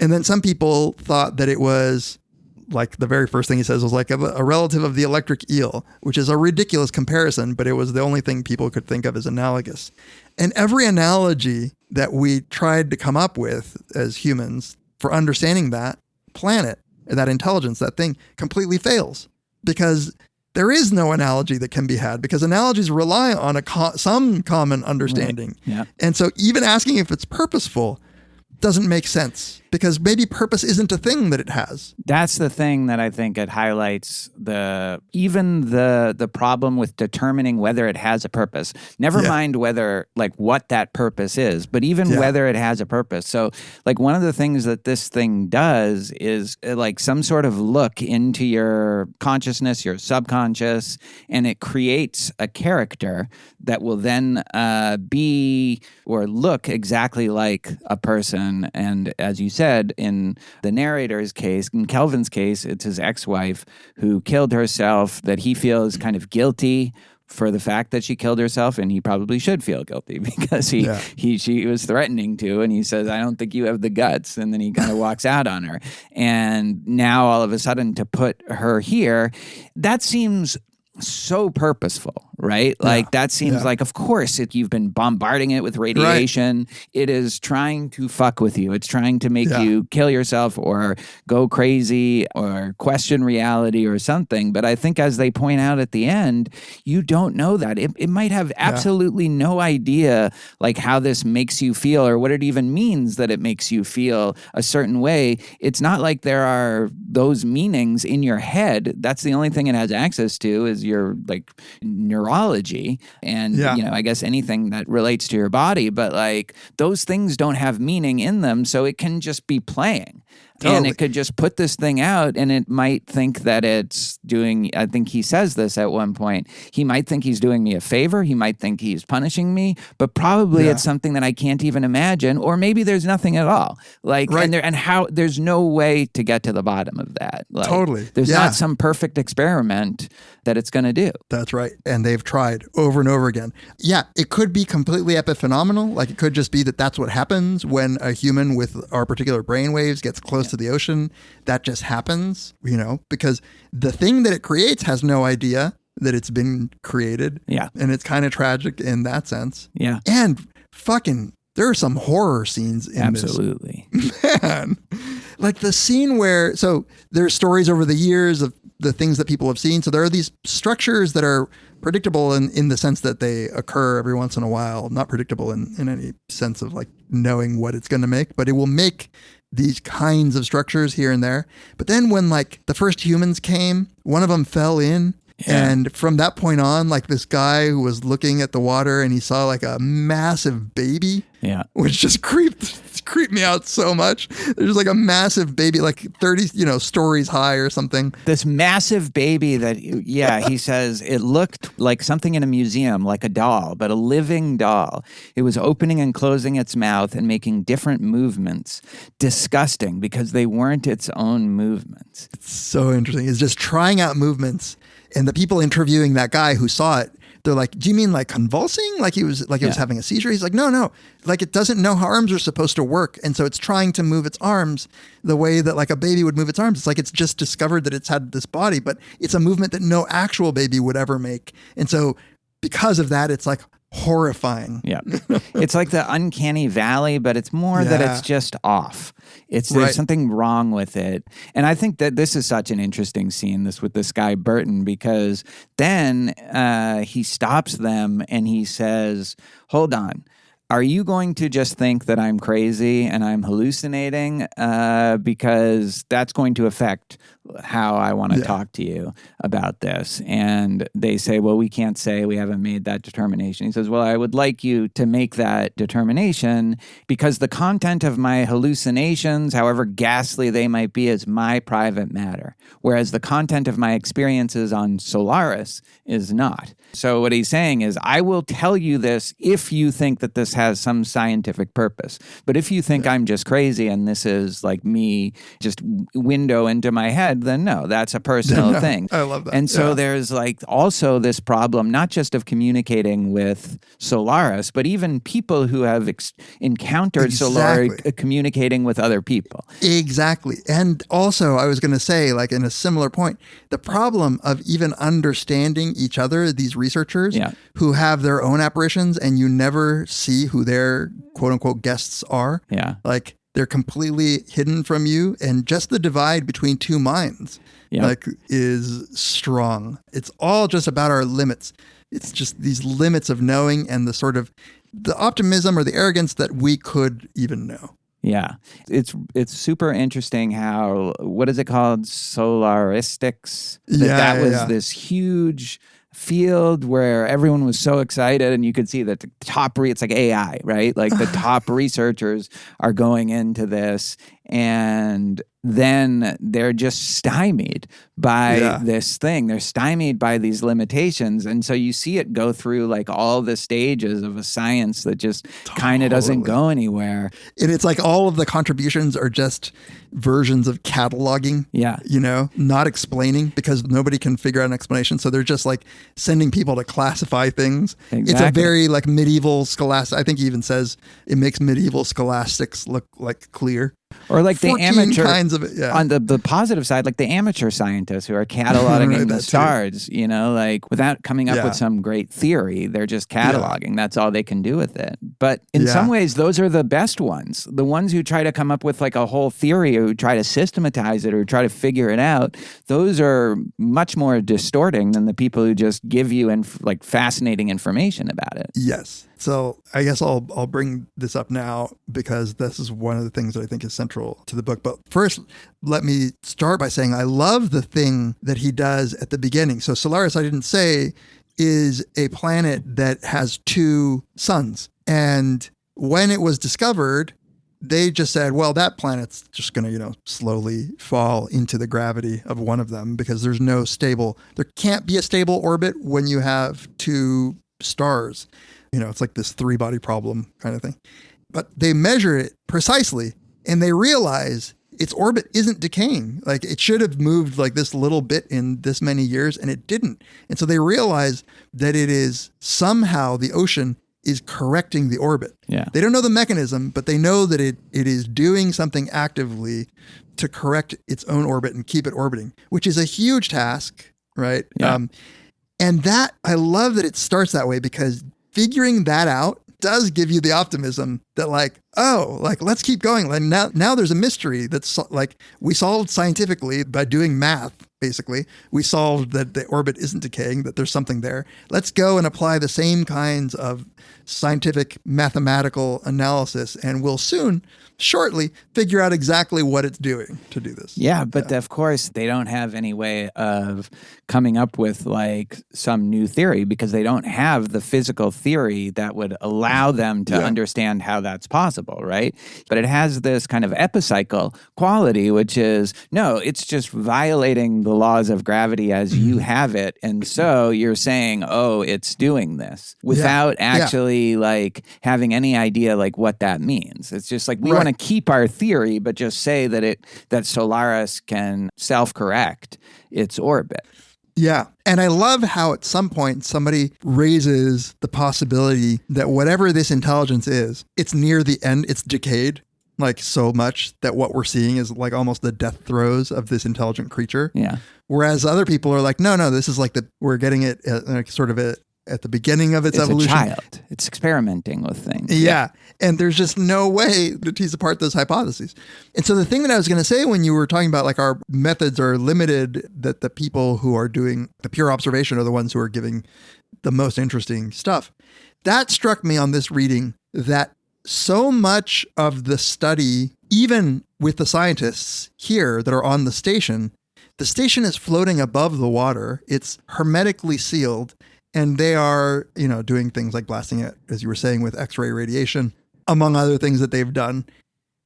and then some people thought that it was like the very first thing he says was like a relative of the electric eel, which is a ridiculous comparison, but it was the only thing people could think of as analogous. And every analogy that we tried to come up with as humans for understanding that planet, that intelligence, that thing completely fails because there is no analogy that can be had because analogies rely on some common understanding. Right. Yeah. And so even asking if it's purposeful doesn't make sense because maybe purpose isn't a thing that it has. That's the thing that I think it highlights the problem with determining whether it has a purpose. Never mind whether like what that purpose is, but even whether it has a purpose. So like one of the things that this thing does is like some sort of look into your consciousness, your subconscious, and it creates a character that will then be or look exactly like a person. And as you said, in the narrator's case, in Kelvin's case, it's his ex-wife who killed herself, that he feels kind of guilty for the fact that she killed herself, and he probably should feel guilty because she was threatening to, and he says, I don't think you have the guts, and then he kind of walks out on her. And now all of a sudden to put her here, that seems so purposeful, right? Like that seems like, of course, you've been bombarding it with radiation. Right. It is trying to fuck with you. It's trying to make you kill yourself or go crazy or question reality or something. But I think as they point out at the end, you don't know that. It might have absolutely no idea like how this makes you feel or what it even means that it makes you feel a certain way. It's not like there are those meanings in your head. That's the only thing it has access to is your like neurology and you know, I guess anything that relates to your body, but like those things don't have meaning in them, so it can just be playing. Totally. And it could just put this thing out and it might think that it's doing, I think he says this at one point, he might think he's doing me a favor, he might think he's punishing me, but probably it's something that I can't even imagine, or maybe there's nothing at all. Like, and how there's no way to get to the bottom of that. Like, totally. There's not some perfect experiment that it's going to do. That's right. And they've tried over and over again. Yeah, it could be completely epiphenomenal. Like it could just be that that's what happens when a human with our particular brainwaves gets close to the ocean. That just happens, you know, because the thing that it creates has no idea that it's been created. Yeah. And it's kind of tragic in that sense. Yeah. And fucking, there are some horror scenes in this. Absolutely. Man. Like the scene where, so there's stories over the years of the things that people have seen. So there are these structures that are predictable in the sense that they occur every once in a while, not predictable in any sense of like knowing what it's going to make, but it will make these kinds of structures here and there. But then when like the first humans came, one of them fell in. Yeah. And from that point on, like this guy who was looking at the water and he saw like a massive baby, which just creeped me out so much. There's like a massive baby, like 30, stories high or something. This massive baby that, he says it looked like something in a museum, like a doll, but a living doll. It was opening and closing its mouth and making different movements. Disgusting because they weren't its own movements. It's so interesting. It's just trying out movements. And the people interviewing that guy who saw it, they're like, do you mean like convulsing? Like he was having a seizure? He's like, no. Like it doesn't know how arms are supposed to work. And so it's trying to move its arms the way that like a baby would move its arms. It's like it's just discovered that it's had this body, but it's a movement that no actual baby would ever make. And so because of that, it's like horrifying. Yeah. It's like the uncanny valley, but it's more that it's just off. There's something wrong with it. And I think that this is such an interesting scene, this with this guy Burton, because then he stops them and he says, hold on. Are you going to just think that I'm crazy and I'm hallucinating? Because that's going to affect how I want to talk to you about this. And they say, well, we can't say, we haven't made that determination. He says, well, I would like you to make that determination because the content of my hallucinations, however ghastly they might be, is my private matter. Whereas the content of my experiences on Solaris is not. So what he's saying is, I will tell you this if you think that this has some scientific purpose. But if you think I'm just crazy and this is like me just window into my head, then no, that's a personal thing. I love that. And so there's like also this problem, not just of communicating with Solaris, but even people who have encountered Solaris communicating with other people. Exactly. And also, I was going to say, like in a similar point, the problem of even understanding each other, these researchers who have their own apparitions and you never see who their quote unquote guests are. Yeah. Like they're completely hidden from you. And just the divide between two minds like is strong. It's all just about our limits. It's just these limits of knowing and the sort of the optimism or the arrogance that we could even know. Yeah. It's super interesting how, what is it called? Solaristics? That was this huge field where everyone was so excited and you could see that the top, it's like AI, right? Like the top researchers are going into this and then they're just stymied by this thing. They're stymied by these limitations. And so you see it go through like all the stages of a science that just kind of doesn't go anywhere. And it's like all of the contributions are just versions of cataloging, you know, not explaining because nobody can figure out an explanation. So they're just like sending people to classify things. Exactly. It's a very like medieval scholastic. I think he even says it makes medieval scholastics look like clear. Or like the amateur kinds of it, on the positive side, like the amateur scientists who are cataloging the stars, you know, like without coming up with some great theory, they're just cataloging. That's all they can do with it. But in some ways, those are the best ones. The ones who try to come up with like a whole theory or who try to systematize it or try to figure it out, those are much more distorting than the people who just give you like fascinating information about it. Yes. So I guess I'll bring this up now because this is one of the things that I think is central to the book. But first, let me start by saying I love the thing that he does at the beginning. So Solaris, I didn't say, is a planet that has two suns. And when it was discovered, they just said, well, that planet's just going to, you know, slowly fall into the gravity of one of them because there can't be a stable orbit when you have two stars. You know, it's like this 3-body problem kind of thing. But they measure it precisely and they realize its orbit isn't decaying. Like it should have moved like this little bit in this many years and it didn't. And so they realize that it is somehow the ocean is correcting the orbit. Yeah. They don't know the mechanism, but they know that it is doing something actively to correct its own orbit and keep it orbiting, which is a huge task, right? Yeah. And that, I love that it starts that way because figuring that out does give you the optimism that like, oh, like let's keep going. Like now there's a mystery that's like we solved scientifically by doing math. Basically, we solved that the orbit isn't decaying, that there's something there. Let's go and apply the same kinds of scientific mathematical analysis and we'll shortly figure out exactly what it's doing to do this. Yeah, but of course they don't have any way of coming up with like some new theory because they don't have the physical theory that would allow them to understand how that's possible, right? But it has this kind of epicycle quality, which is, no, it's just violating the laws of gravity as you have it. And so you're saying, oh, it's doing this without actually like having any idea like what that means. It's just like we want to keep our theory, but just say that Solaris can self-correct its orbit. Yeah. And I love how at some point somebody raises the possibility that whatever this intelligence is, it's near the end, it's decayed. Like so much that what we're seeing is like almost the death throes of this intelligent creature. Yeah. Whereas other people are like, no, this is like we're getting it at sort of at the beginning of its evolution. It's a child. It's experimenting with things. Yeah. And there's just no way to tease apart those hypotheses. And so the thing that I was going to say when you were talking about like our methods are limited, that the people who are doing the pure observation are the ones who are giving the most interesting stuff. That struck me on this reading, that so much of the study, even with the scientists here that are on the station is floating above the water. It's hermetically sealed. And they are, doing things like blasting it, as you were saying, with X-ray radiation, among other things that they've done.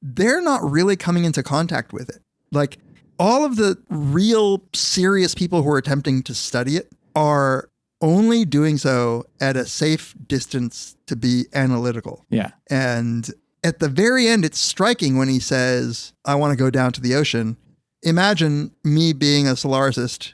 They're not really coming into contact with it. Like all of the real serious people who are attempting to study it are only doing so at a safe distance to be analytical. Yeah. And at the very end, it's striking when he says, I want to go down to the ocean. Imagine me being a Solarisist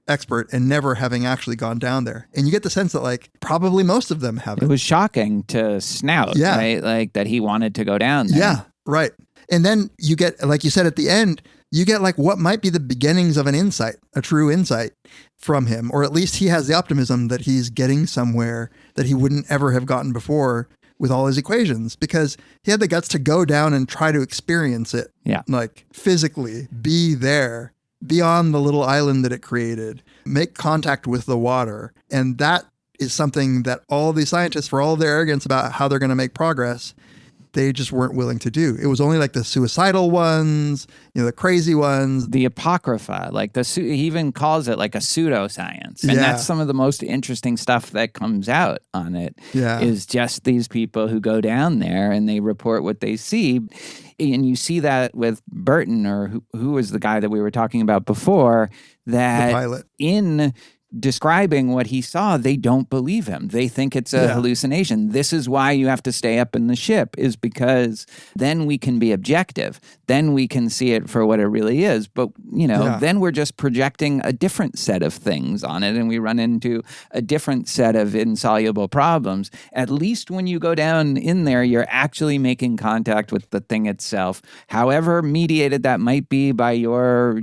expert and never having actually gone down there. And you get the sense that like probably most of them haven't. It was shocking to Snout, right? Like that he wanted to go down there. Yeah, right. And then you get, like you said at the end, you get like what might be the beginnings of an insight, a true insight from him, or at least he has the optimism that he's getting somewhere that he wouldn't ever have gotten before with all his equations, because he had the guts to go down and try to experience it. Yeah. Like physically be there, be on the little island that it created, make contact with the water. And that is something that all these scientists, for all of their arrogance about how they're going to make progress, they just weren't willing to do. It was only like the suicidal ones, the crazy ones. The Apocrypha, like he even calls it like a pseudoscience. And that's some of the most interesting stuff that comes out on it, is just these people who go down there and they report what they see. And you see that with Burton, or who was the guy that we were talking about before, that the pilot. In describing what he saw, they don't believe him. They think it's a hallucination. This is why you have to stay up in the ship, is because then we can be objective. Then we can see it for what it really is. But, then we're just projecting a different set of things on it, and we run into a different set of insoluble problems. At least when you go down in there, you're actually making contact with the thing itself, however mediated that might be by your,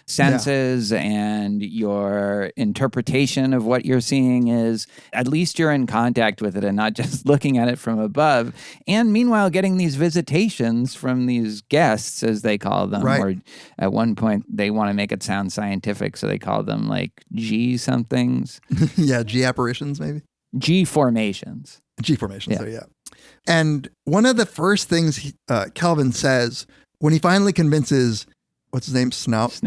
senses and your interpretation of what you're seeing is. At least you're in contact with it and not just looking at it from above. And meanwhile, getting these visitations from these guests, as they call them. Right. Or at one point, they want to make it sound scientific, so they call them like G somethings. Yeah, G apparitions maybe. G formations. G formations, yeah. And one of the first things Kelvin says when he finally convinces, what's his name? Snout,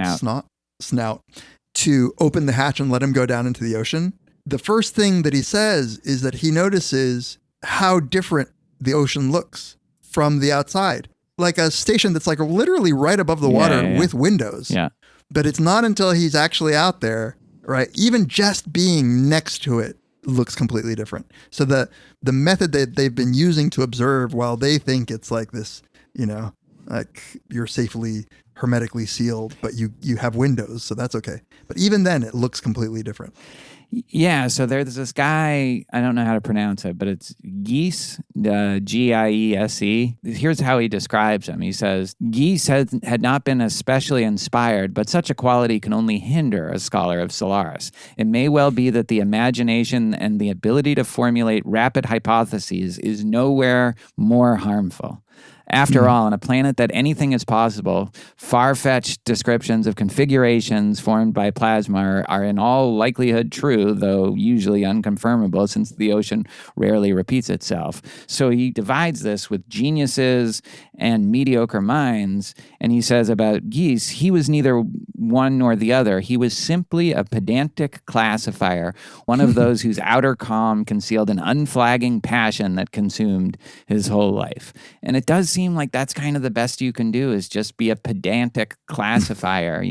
to open the hatch and let him go down into the ocean. The first thing that he says is that he notices how different the ocean looks from the outside. Like a station that's like literally right above the water with windows. Yeah. But it's not until he's actually out there, right? Even just being next to it looks completely different. So the method that they've been using to observe, while they think it's like this, like you're safely hermetically sealed, but you have windows, so that's okay. But even then, it looks completely different. Yeah, so there's this guy, I don't know how to pronounce it, but it's Giese, Giese. Here's how he describes him. He says, Giese had not been especially inspired, but such a quality can only hinder a scholar of Solaris. It may well be that the imagination and the ability to formulate rapid hypotheses is nowhere more harmful. After all, on a planet that anything is possible, far-fetched descriptions of configurations formed by plasma are in all likelihood true, though usually unconfirmable, since the ocean rarely repeats itself. So he divides this with geniuses and mediocre minds, and he says about Giese, he was neither one nor the other. He was simply a pedantic classifier, one of those whose outer calm concealed an unflagging passion that consumed his whole life. And it does seem like that's kind of the best you can do, is just be a pedantic classifier,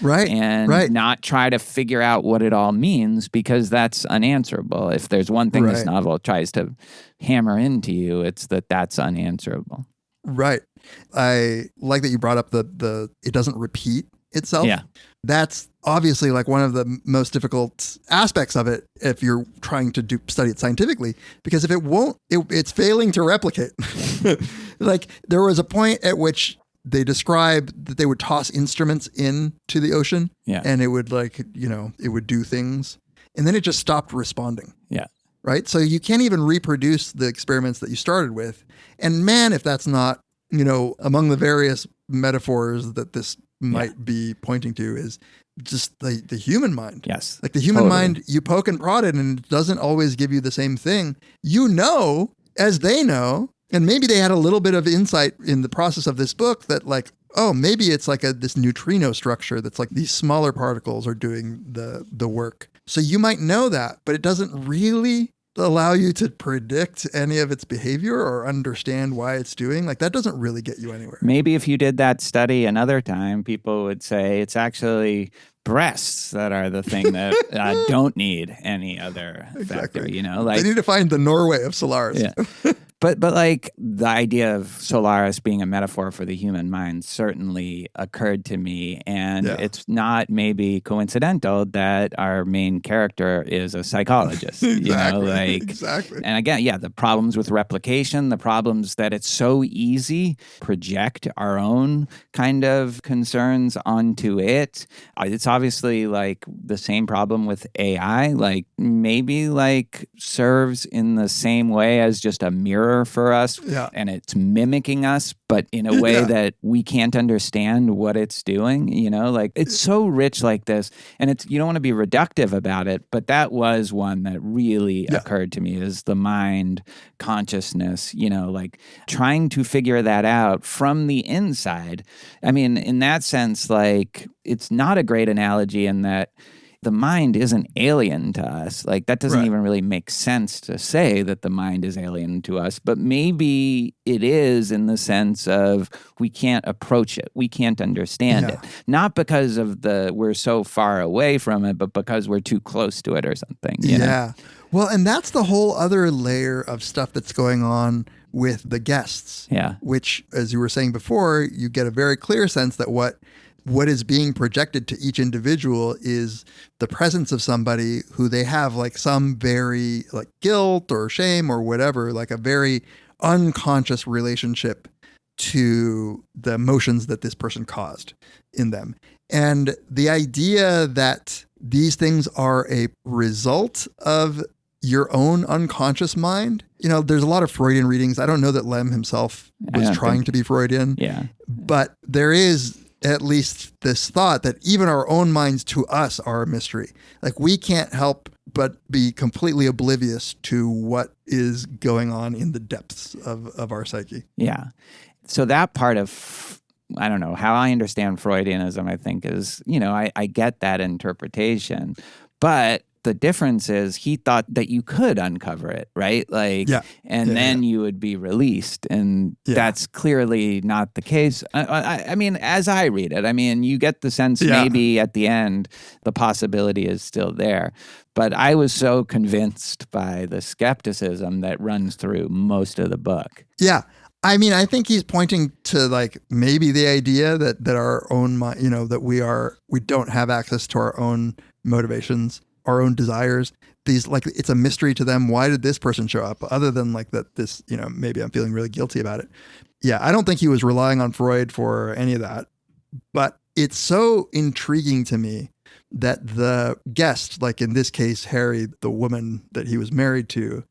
Right. And not try to figure out what it all means, because that's unanswerable. If there's one thing this novel tries to hammer into you, it's that's unanswerable. Right. I like that you brought up the it doesn't repeat itself. Yeah. That's obviously like one of the most difficult aspects of it if you're trying to study it scientifically, because if it won't, it's failing to replicate. Like there was a point at which they describe that they would toss instruments into the ocean and it would it would do things. and then it just stopped responding. Yeah. Right? So you can't even reproduce the experiments that you started with. And man, if that's not, among the various metaphors that this might be pointing to is just the human mind. Yes. Like the human mind, you poke and prod it and it doesn't always give you the same thing. As they know, and maybe they had a little bit of insight in the process of this book that like, oh, maybe it's like this neutrino structure that's like these smaller particles are doing the work. So you might know that, but it doesn't really allow you to predict any of its behavior or understand why it's doing. Like that doesn't really get you anywhere. Maybe if you did that study another time, people would say it's actually breasts that are the thing that don't need any other factor, Exactly. Like They need to find the Norway of Solaris. Yeah. But like the idea of Solaris being a metaphor for the human mind certainly occurred to me. And it's not maybe coincidental that our main character is a psychologist. Exactly. Exactly. And again, the problems with replication, the problems that it's so easy to project our own kind of concerns onto it. It's obviously like the same problem with AI, like maybe like serves in the same way as just a mirror for us, and it's mimicking us, but in a way that we can't understand what it's doing. Like it's so rich like this, and you don't want to be reductive about it, but that was one that really occurred to me is the mind consciousness, like trying to figure that out from the inside. I mean, in that sense, like it's not a great analogy in that the mind isn't alien to us. Like that doesn't even really make sense to say that the mind is alien to us, but maybe it is in the sense of we can't approach it. We can't understand it. Not because of we're so far away from it, but because we're too close to it or something. You know? Well, and that's the whole other layer of stuff that's going on with the guests. Yeah. Which, as you were saying before, you get a very clear sense that what is being projected to each individual is the presence of somebody who they have like some very like guilt or shame or whatever, like a very unconscious relationship to the emotions that this person caused in them. And the idea that these things are a result of your own unconscious mind, there's a lot of Freudian readings. I don't know that Lem himself was trying to be Freudian, but there is at least this thought that even our own minds to us are a mystery. Like we can't help but be completely oblivious to what is going on in the depths of our psyche. Yeah. So that part of, I don't know, how I understand Freudianism, I think is, I get that interpretation, but the difference is he thought that you could uncover it, right? Like, and then you would be released. And that's clearly not the case. I mean, as I read it, you get the sense maybe at the end, the possibility is still there. But I was so convinced by the skepticism that runs through most of the book. Yeah. I think he's pointing to like maybe the idea that our own mind, that we don't have access to our own motivations, our own desires. These, like, it's a mystery to them. Why did this person show up? Other than like that, this, maybe I'm feeling really guilty about it. Yeah. I don't think he was relying on Freud for any of that, but it's so intriguing to me that the guest, like in this case, Harry, the woman that he was married to,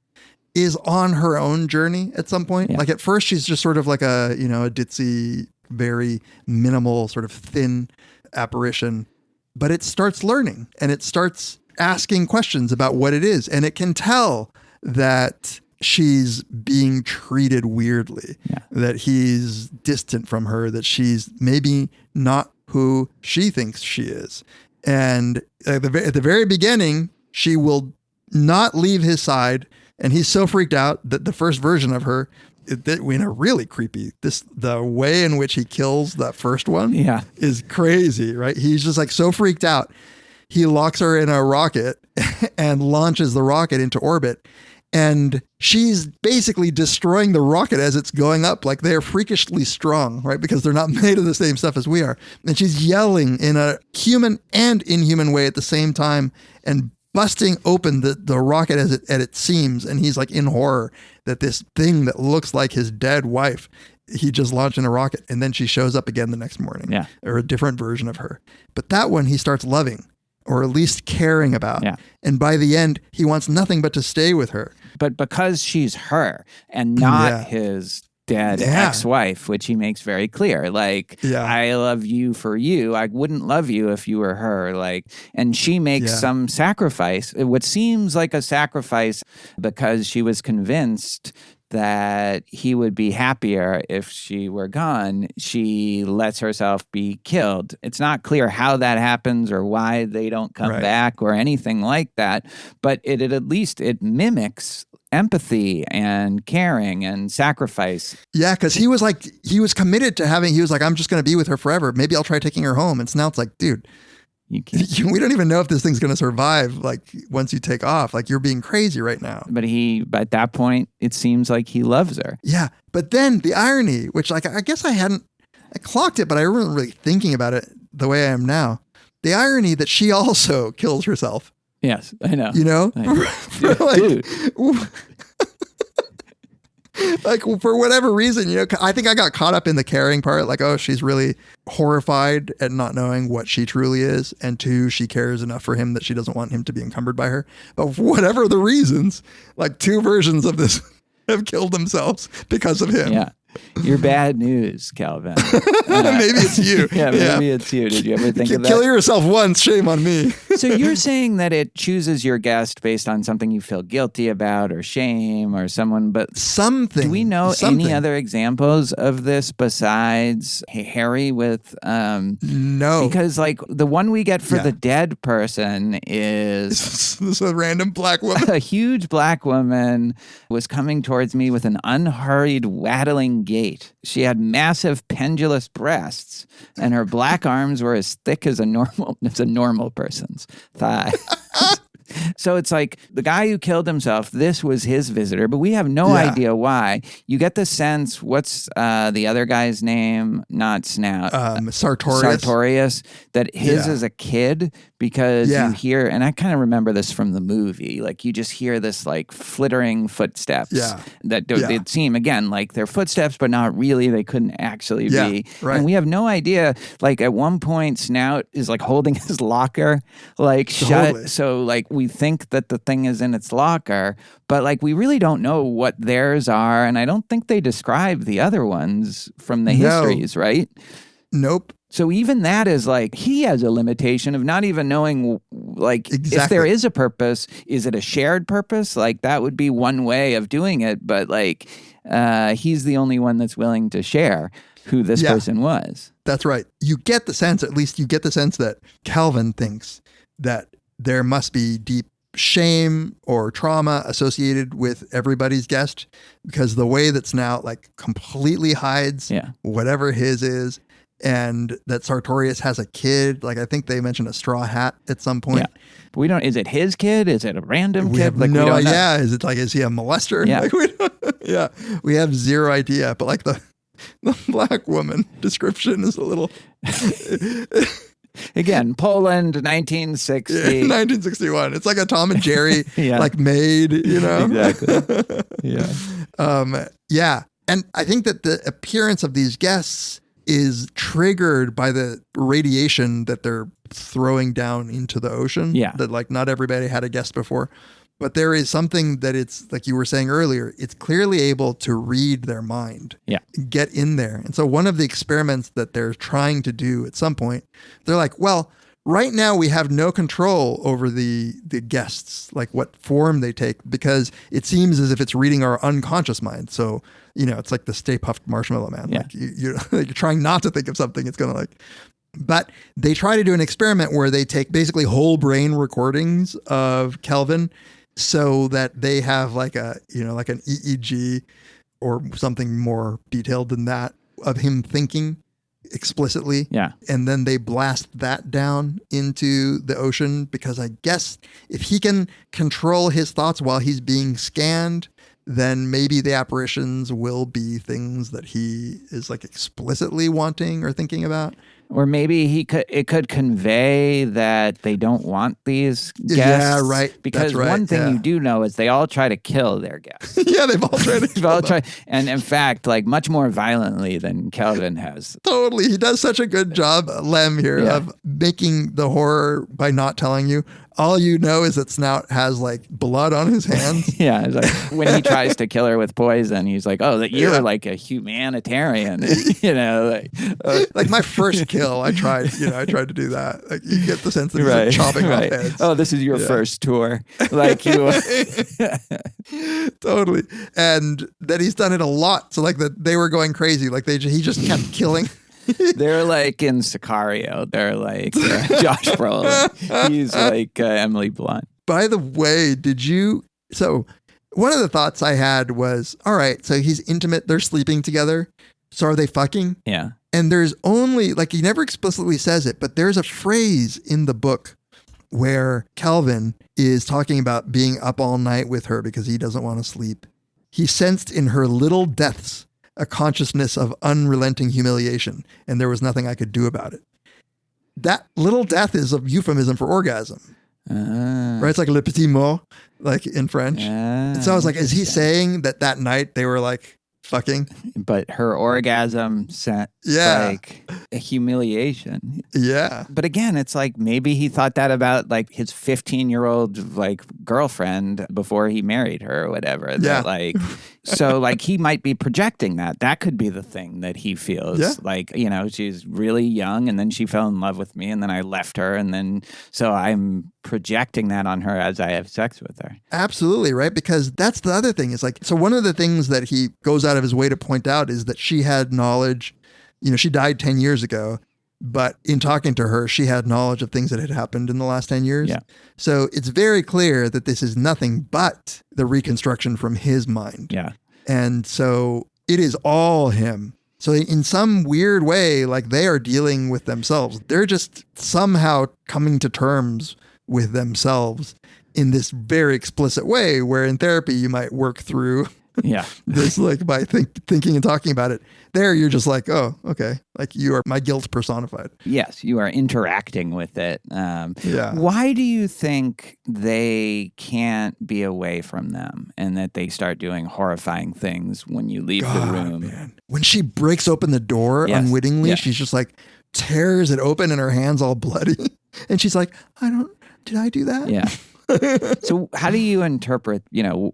is on her own journey at some point. Like at first she's just sort of like a ditzy, very minimal, sort of thin apparition, but it starts learning and it starts asking questions about what it is. And it can tell that she's being treated weirdly, that he's distant from her, that she's maybe not who she thinks she is. And at the very beginning, she will not leave his side. And he's so freaked out that the first version of her, really creepy. The way in which he kills that first one is crazy, right? He's just like so freaked out. He locks her in a rocket and launches the rocket into orbit. And she's basically destroying the rocket as it's going up. Like they're freakishly strong, right? Because they're not made of the same stuff as we are. And she's yelling in a human and inhuman way at the same time and busting open the rocket as it seems. And he's like in horror that this thing that looks like his dead wife, he just launched in a rocket. And then she shows up again the next morning, or a different version of her. But that one he starts loving or at least caring about. Yeah. And by the end, he wants nothing but to stay with her. But because she's her and not Yeah. his dead Yeah. ex-wife, which he makes very clear. Like, Yeah. I love you for you. I wouldn't love you if you were her. Like, and she makes Yeah. some sacrifice, what seems like a sacrifice because she was convinced that he would be happier if she were gone. She lets herself be killed. It's not clear how that happens or why they don't come Right. back or anything like that, but it at least it mimics empathy and caring and sacrifice. Yeah, because he was committed to he was like, I'm just going to be with her forever. Maybe I'll try taking her home. And so now it's like, dude, You can't. we don't even know if this thing's going to survive. Like once you take off, like you're being crazy right now. But at that point, it seems like he loves her. Yeah. But then the irony, which like, I guess I clocked it, but I wasn't really thinking about it the way I am now. The irony that she also kills herself, Yes, I know. you know? I know. Like, Dude. like for whatever reason, you know, I think I got caught up in the caring part. Like, oh, she's really horrified at not knowing what she truly is. And two, she cares enough for him that she doesn't want him to be encumbered by her. But for whatever the reasons, like two versions of this have killed themselves because of him. Yeah. You're bad news, Calvin. Maybe it's you. Yeah, maybe it's you. Did you ever think of that? Kill yourself once, shame on me. So you're saying that it chooses your guest based on something you feel guilty about or shame or someone, but Something. do we know something. any other examples of this besides Harry with No. because like the one we get for Yeah. the dead person is This is a random black woman. a huge black woman was coming towards me with an unhurried, waddling gait. She had massive pendulous breasts, and her black arms were as thick as a normal person's thighs. So it's like the guy who killed himself, this was his visitor, but we have no Yeah. idea why. You get the sense, what's the other guy's name? Not Snout. Sartorius, that his Yeah. is a kid because Yeah. you hear, and I kind of remember this from the movie, like you just hear this like flittering footsteps Yeah. that Yeah. they seem, again, like they're footsteps, but not really, they couldn't actually Yeah, be. right. And we have no idea, like at one point Snout is like holding his locker like shut. Totally. So like we think that the thing is in its locker, but like we really don't know what theirs are. And I don't think they describe the other ones from the No. histories, right? Nope. So even that is like, he has a limitation of not even knowing, like, if Exactly. there is a purpose, is it a shared purpose? Like, that would be one way of doing it. But like, he's the only one that's willing to share who this Yeah. person was. That's right. You get the sense, at least you get the sense that Calvin thinks that there must be deep shame or trauma associated with everybody's guest, because the way that's now like completely hides Yeah. whatever his is, and that Sartorius has a kid. Like I think they mentioned a straw hat at some point. Yeah. But we don't, is it his kid? Is it a random We kid? have Like, no we don't know. idea. Is he a molester? Yeah. Like, we don't, yeah. We have zero idea. But like the black woman description is a little Again, Poland, 1960. 1961. It's like a Tom and Jerry Yeah. like made, you know? Exactly. Yeah. Yeah. And I think that the appearance of these guests is triggered by the radiation that they're throwing down into the ocean. Yeah. That like not everybody had a guest before. But there is something that it's like you were saying earlier, it's clearly able to read their mind. Yeah. Get in there. And so one of the experiments that they're trying to do at some point, they're like, well, right now we have no control over the guests, like what form they take, because it seems as if it's reading our unconscious mind. So, you know, it's like the Stay Puft Marshmallow Man. Yeah. Like you're trying not to think of something, it's going to like, but they try to do an experiment where they take basically whole brain recordings of Kelvin so that they have like a, you know, like an EEG or something more detailed than that of him thinking explicitly. Yeah. And then they blast that down into the ocean, because I guess if he can control his thoughts while he's being scanned, then maybe the apparitions will be things that he is like explicitly wanting or thinking about. Or maybe it could convey that they don't want these guests. Yeah, right. Because That's right. one thing you do know is they all try to kill their guests. Yeah, they've all tried to kill them. And in fact, like much more violently than Kelvin has. Totally. He does such a good job, Lem, here, of making the horror by not telling you. All you know is that Snout has like blood on his hands. Yeah. It's like when he tries to kill her with poison, he's like, oh, that you're like a humanitarian. You know, like my first kill, I tried to do that. Like you get the sense that he's like chopping off heads. Oh, this is your first tour. Like you. Totally. And that he's done it a lot. So like they were going crazy. Like he just kept killing. They're like in Sicario. They're like Josh Brolin. He's like Emily Blunt. By the way, so one of the thoughts I had was, all right, so he's intimate. They're sleeping together. So are they fucking? Yeah. And there's only, like he never explicitly says it, but there's a phrase in the book where Calvin is talking about being up all night with her because he doesn't want to sleep. He sensed in her little deaths a consciousness of unrelenting humiliation, and there was nothing I could do about it. That little death is a euphemism for orgasm. Right? It's like le petit mot, like in French. And so I was like, is he saying that night they were like fucking? But her orgasm sent like a humiliation. Yeah. But again, it's like maybe he thought that about like his 15-year-old like girlfriend before he married her or whatever. Yeah. Like, so like he might be projecting that. That could be the thing that he feels. Yeah. Like, you know, she's really young and then she fell in love with me and then I left her. And then so I'm projecting that on her as I have sex with her. Absolutely, right? Because that's the other thing. Is like, so one of the things that he goes out of his way to point out is that she had knowledge. You know, she died 10 years ago, but in talking to her, she had knowledge of things that had happened in the last 10 years. Yeah. So it's very clear that this is nothing but the reconstruction from his mind. Yeah. And so it is all him. So in some weird way, like they are dealing with themselves. They're just somehow coming to terms with themselves in this very explicit way, where in therapy you might work through this like by thinking and talking about it. There you're just like, oh, okay. Like you are my guilt personified. Yes, you are interacting with it. Why do you think they can't be away from them and that they start doing horrifying things when you leave the room? Man. When she breaks open the door unwittingly, she's just like tears it open and her hand's all bloody. And she's like, did I do that? Yeah. So how do you interpret,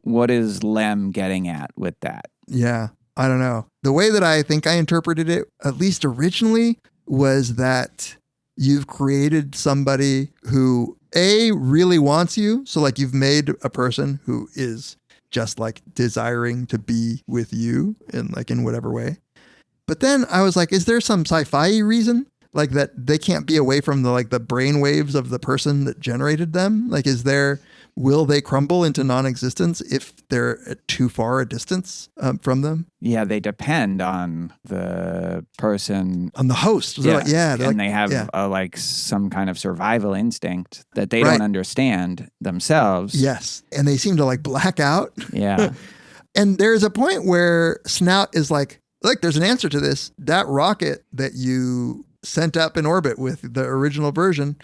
what is Lem getting at with that? Yeah, I don't know. The way that I think I interpreted it, at least originally, was that you've created somebody who, A, really wants you. So like you've made a person who is just like desiring to be with you in whatever way. But then I was like, is there some sci-fi reason? Like that they can't be away from the brain waves of the person that generated them? Like, will they crumble into non-existence if they're at too far a distance from them? Yeah, they depend on the person. On the host. Yeah, and they have some kind of survival instinct that they don't understand themselves. Yes, and they seem to black out. Yeah. And there's a point where Snout is like, look, there's an answer to this. That rocket that you sent up in orbit with the original version,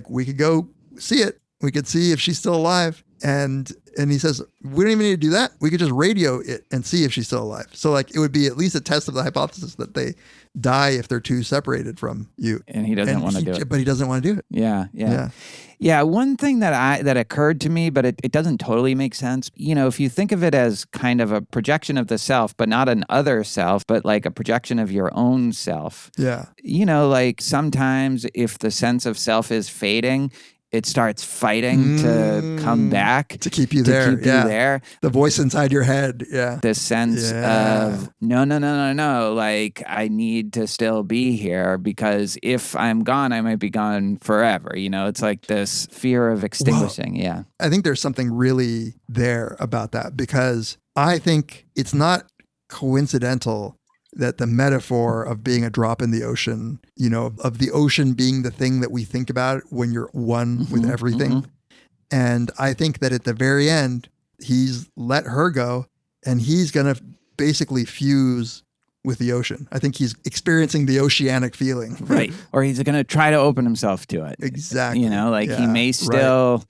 we could go see it. We could see if she's still alive. And he says, we don't even need to do that. We could just radio it and see if she's still alive. So it would be at least a test of the hypothesis that they die if they're too separated from you. And he doesn't want to do it. But he doesn't want to do it. Yeah. One thing that occurred to me, but it doesn't totally make sense. If you think of it as kind of a projection of the self, but not an other self, but like a projection of your own self. Yeah. Sometimes if the sense of self is fading, it starts fighting to come back. To keep you there. There. The voice inside your head. Yeah. This sense of, no. Like, I need to still be here because if I'm gone, I might be gone forever. It's like this fear of extinguishing. Well, yeah. I think there's something really there about that because I think it's not coincidental that the metaphor of being a drop in the ocean, of the ocean being the thing that we think about when you're one with everything. Mm-hmm. And I think that at the very end, he's let her go and he's going to basically fuse with the ocean. I think he's experiencing the oceanic feeling. Right. Or he's going to try to open himself to it. Exactly. You know, like he Yeah, may still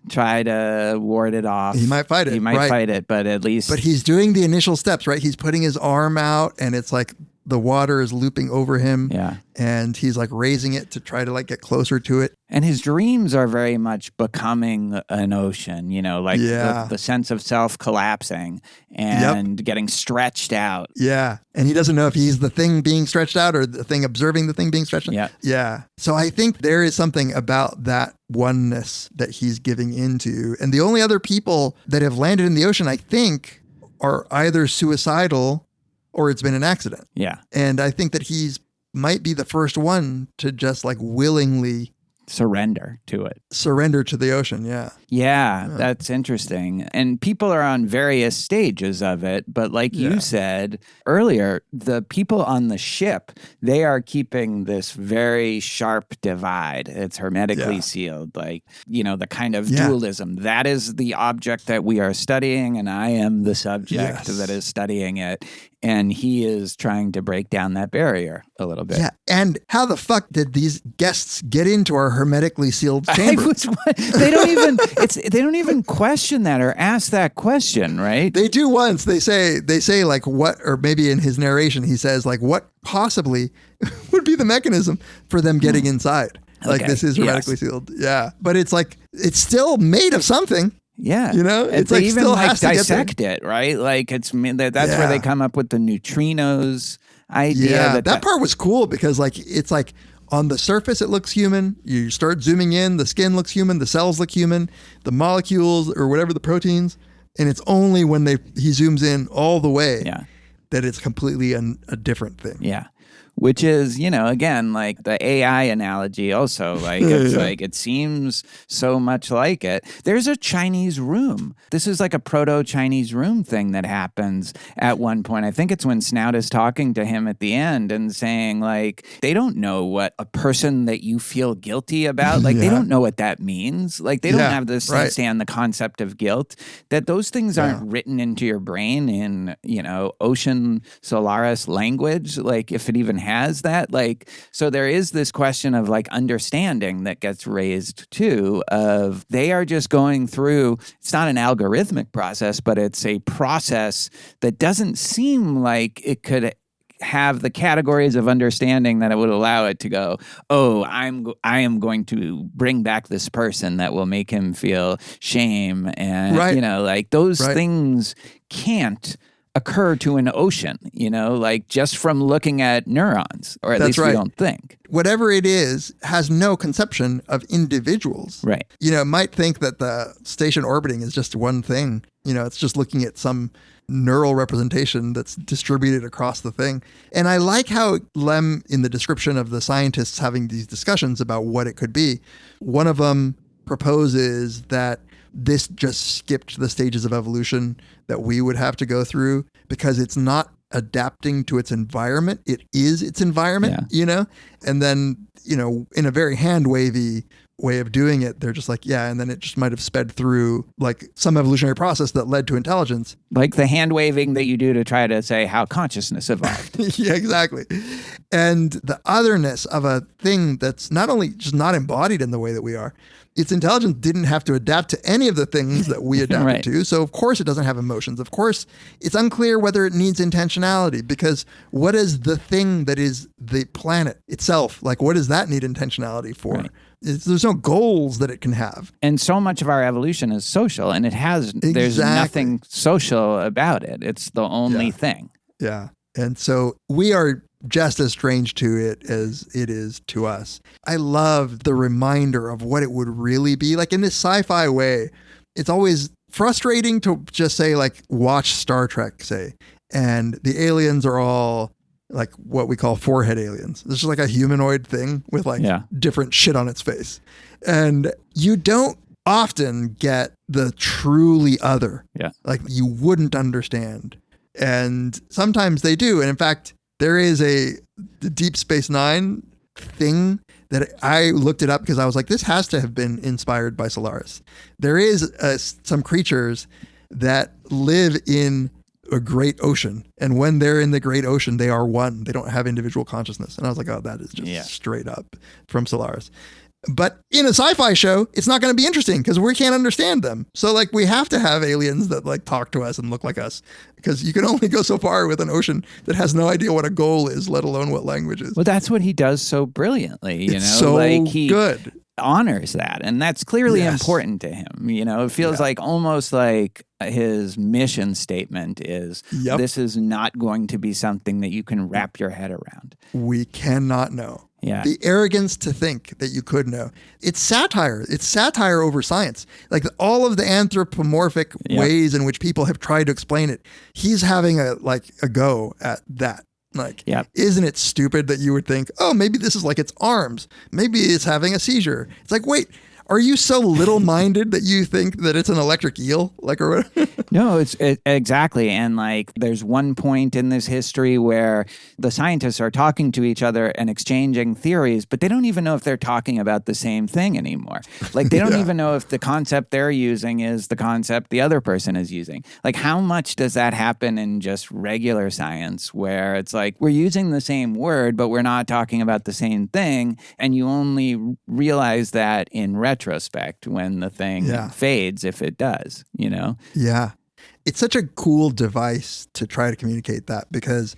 try to ward it off. He might fight it. He might fight it, but at least. But he's doing the initial steps, right? He's putting his arm out and it's like the water is looping over him. Yeah. And he's like raising it to try to like get closer to it. And his dreams are very much becoming an ocean, you know, like the sense of self collapsing and getting stretched out. Yeah. And he doesn't know if he's the thing being stretched out or the thing observing the thing being stretched out. Yeah. Yeah. So I think there is something about that oneness that he's giving into. And the only other people that have landed in the ocean, I think, are either suicidal or it's been an accident. Yeah. And I think that he's might be the first one to just like willingly surrender to it. Surrender to the ocean, yeah. Yeah, that's interesting. And people are on various stages of it. But like you said earlier, the people on the ship, they are keeping this very sharp divide. It's hermetically sealed. Like, you know, the kind of dualism. That is the object that we are studying, and I am the subject that is studying it. And he is trying to break down that barrier a little bit. Yeah. And how the fuck did these guests get into our hermetically sealed chamber? They don't even question that or ask that question, right? They do once. They say like what, or maybe in his narration, he says like what possibly would be the mechanism for them getting inside. Like this is hermetically sealed. Yeah. But it's like, it's still made of something. Yeah. You know, it's they like even still like has to dissect it, right? Like that's where they come up with the neutrinos idea. Yeah, that part was cool because like it's like on the surface it looks human. You start zooming in, the skin looks human, the cells look human, the molecules or whatever the proteins, and it's only when he zooms in all the way that it's completely a different thing. Yeah. Which is, you know, again, like the AI analogy also, like it's like it seems so much like it. There's a Chinese room. This is like a proto-Chinese room thing that happens at one point. I think it's when Snout is talking to him at the end and saying like, they don't know what a person that you feel guilty about, like they don't know what that means. Like they don't have this understand the concept of guilt, that those things aren't written into your brain in, you know, ocean Solaris language. Like if it even has that, like, so there is this question of like understanding that gets raised too, of they are just going through, it's not an algorithmic process, but it's a process that doesn't seem like it could have the categories of understanding that it would allow it to go, oh, I am going to bring back this person that will make him feel shame. And, you know, like those things can't occur to an ocean, you know, like just from looking at neurons, or at least we don't think. Whatever it is has no conception of individuals. Right. You know, might think that the station orbiting is just one thing. You know, it's just looking at some neural representation that's distributed across the thing. And I like how Lem, in the description of the scientists having these discussions about what it could be, one of them proposes that this just skipped the stages of evolution that we would have to go through because it's not adapting to its environment. It is its environment, you know? And then, you know, in a very hand-wavy way of doing it, they're just like, and then it just might have sped through like some evolutionary process that led to intelligence. Like the hand-waving that you do to try to say how consciousness evolved. Yeah, exactly. And the otherness of a thing that's not only just not embodied in the way that we are, its intelligence didn't have to adapt to any of the things that we adapted to. So of course it doesn't have emotions. Of course it's unclear whether it needs intentionality, because what is the thing that is the planet itself? Like what does that need intentionality for? Right. There's no goals that it can have. And so much of our evolution is social, and it has, there's nothing social about it. It's the only thing. Yeah. And so we are just as strange to it as it is to us. I love the reminder of what it would really be. Like in this sci-fi way, it's always frustrating to just say like, watch Star Trek, say, and the aliens are all like what we call forehead aliens. This is like a humanoid thing with like different shit on its face. And you don't often get the truly other. Yeah. Like you wouldn't understand. And sometimes they do. And in fact, there is the Deep Space Nine thing that I looked it up because I was like, this has to have been inspired by Solaris. There is some creatures that live in a great ocean. And when they're in the great ocean, they are one. They don't have individual consciousness. And I was like, oh, that is just straight up from Solaris. But in a sci-fi show, it's not going to be interesting because we can't understand them. So like we have to have aliens that like talk to us and look like us, because you can only go so far with an ocean that has no idea what a goal is, let alone what language is. Well, that's what he does so brilliantly. You know, so like he good. honors that, and that's clearly important to him. You know, it feels like almost like his mission statement is this is not going to be something that you can wrap your head around. We cannot know. Yeah. The arrogance to think that you could know. It's satire. It's satire over science. Like all of the anthropomorphic ways in which people have tried to explain it. He's having a go at that. Like, isn't it stupid that you would think, oh, maybe this is like its arms. Maybe it's having a seizure. It's like, wait, are you so little-minded that you think that it's an electric eel? Like, or No, it's exactly. And like, there's one point in this history where the scientists are talking to each other and exchanging theories, but they don't even know if they're talking about the same thing anymore. Like, they don't even know if the concept they're using is the concept the other person is using. Like, how much does that happen in just regular science where it's like, we're using the same word, but we're not talking about the same thing. And you only realize that in retrospect when the thing fades, if it does, you know? Yeah. It's such a cool device to try to communicate that, because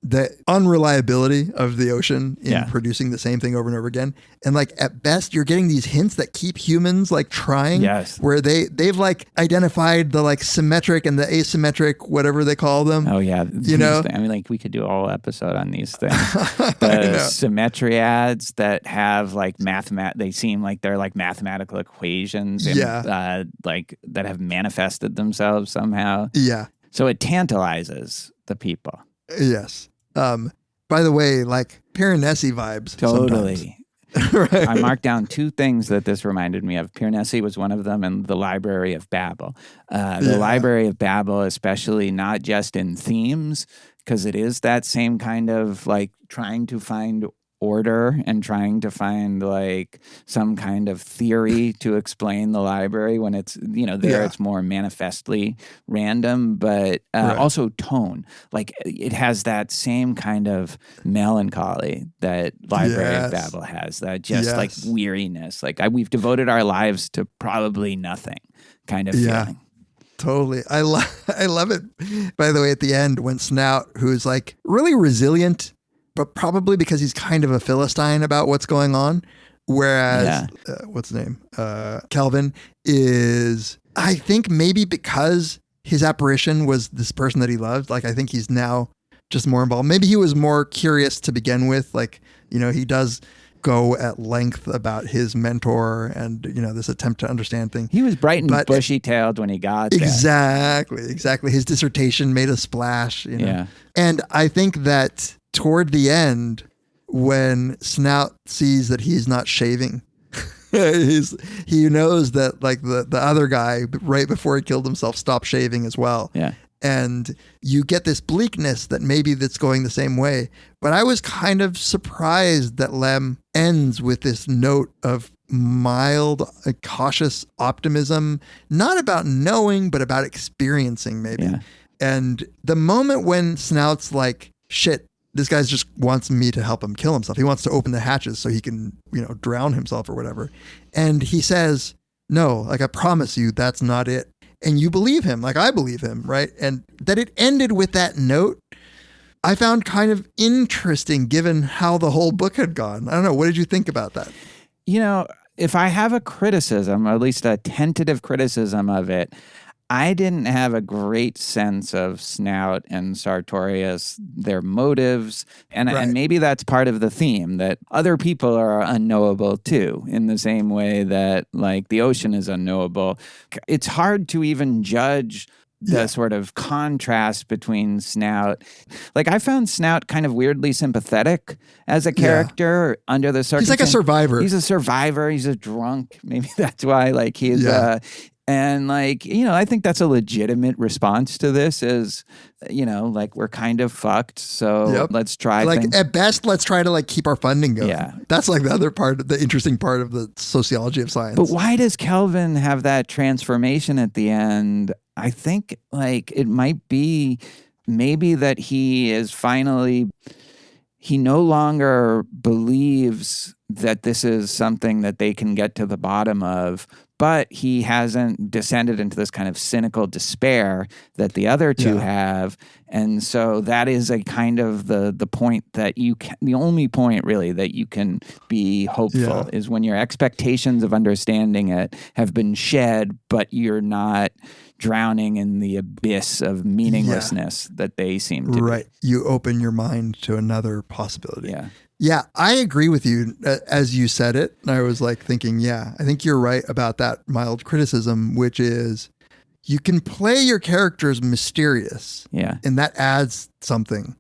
the unreliability of the ocean in producing the same thing over and over again. And like at best, you're getting these hints that keep humans like trying, where they've like identified the like symmetric and the asymmetric, whatever they call them. Oh yeah. You know, I mean, like we could do a whole episode on these things. The symmetriads that have like they seem like they're like mathematical equations and like that have manifested themselves somehow. Yeah. So it tantalizes the people. Yes. By the way, like Piranesi vibes. Totally. Right. I marked down two things that this reminded me of. Piranesi was one of them, and the Library of Babel. The Library of Babel, especially not just in themes, because it is that same kind of like trying to find order and trying to find like some kind of theory to explain the library when it's, you know, there it's more manifestly random, but also tone. Like it has that same kind of melancholy that Library of Babel has, that just like weariness. Like we've devoted our lives to probably nothing kind of feeling. Totally. I love it. By the way, at the end when Snout, who's like really resilient, but probably because he's kind of a Philistine about what's going on. Whereas, what's his name? Kelvin is, I think maybe because his apparition was this person that he loved, like I think he's now just more involved. Maybe he was more curious to begin with. Like, you know, he does go at length about his mentor and, you know, this attempt to understand things. He was bright and bushy-tailed when he got there. Exactly. His dissertation made a splash, you know. Yeah. And I think that toward the end, when Snout sees that he's not shaving, he knows that like the other guy right before he killed himself stopped shaving as well. Yeah. And you get this bleakness that maybe that's going the same way. But I was kind of surprised that Lem ends with this note of mild, cautious optimism, not about knowing, but about experiencing maybe. Yeah. And the moment when Snout's like, shit, this guy just wants me to help him kill himself. He wants to open the hatches so he can, you know, drown himself or whatever. And he says, no, like I promise you, that's not it. And you believe him, like I believe him, right? And that it ended with that note, I found kind of interesting given how the whole book had gone. I don't know. What did you think about that? You know, if I have a criticism, or at least a tentative criticism of it, I didn't have a great sense of Snout and Sartorius, their motives. And maybe that's part of the theme, that other people are unknowable too, in the same way that like the ocean is unknowable. It's hard to even judge the sort of contrast between Snout. Like I found Snout kind of weirdly sympathetic as a character under the circumstances. He's like a survivor. He's a survivor. He's a drunk. Maybe that's why like he's and like, you know, I think that's a legitimate response to this is, you know, like we're kind of fucked. So let's try. Like at best, let's try to like keep our funding going. Yeah. That's like the other part, the interesting part of the sociology of science. But why does Kelvin have that transformation at the end? I think like it might be maybe that he no longer believes that this is something that they can get to the bottom of, but he hasn't descended into this kind of cynical despair that the other two have. And so that is a kind of the point that the only point really that you can be hopeful is when your expectations of understanding it have been shed, but you're not drowning in the abyss of meaninglessness that they seem to Right. You open your mind to another possibility. Yeah. Yeah, I agree with you as you said it. And I was like thinking, I think you're right about that mild criticism, which is you can play your characters mysterious. Yeah. And that adds something.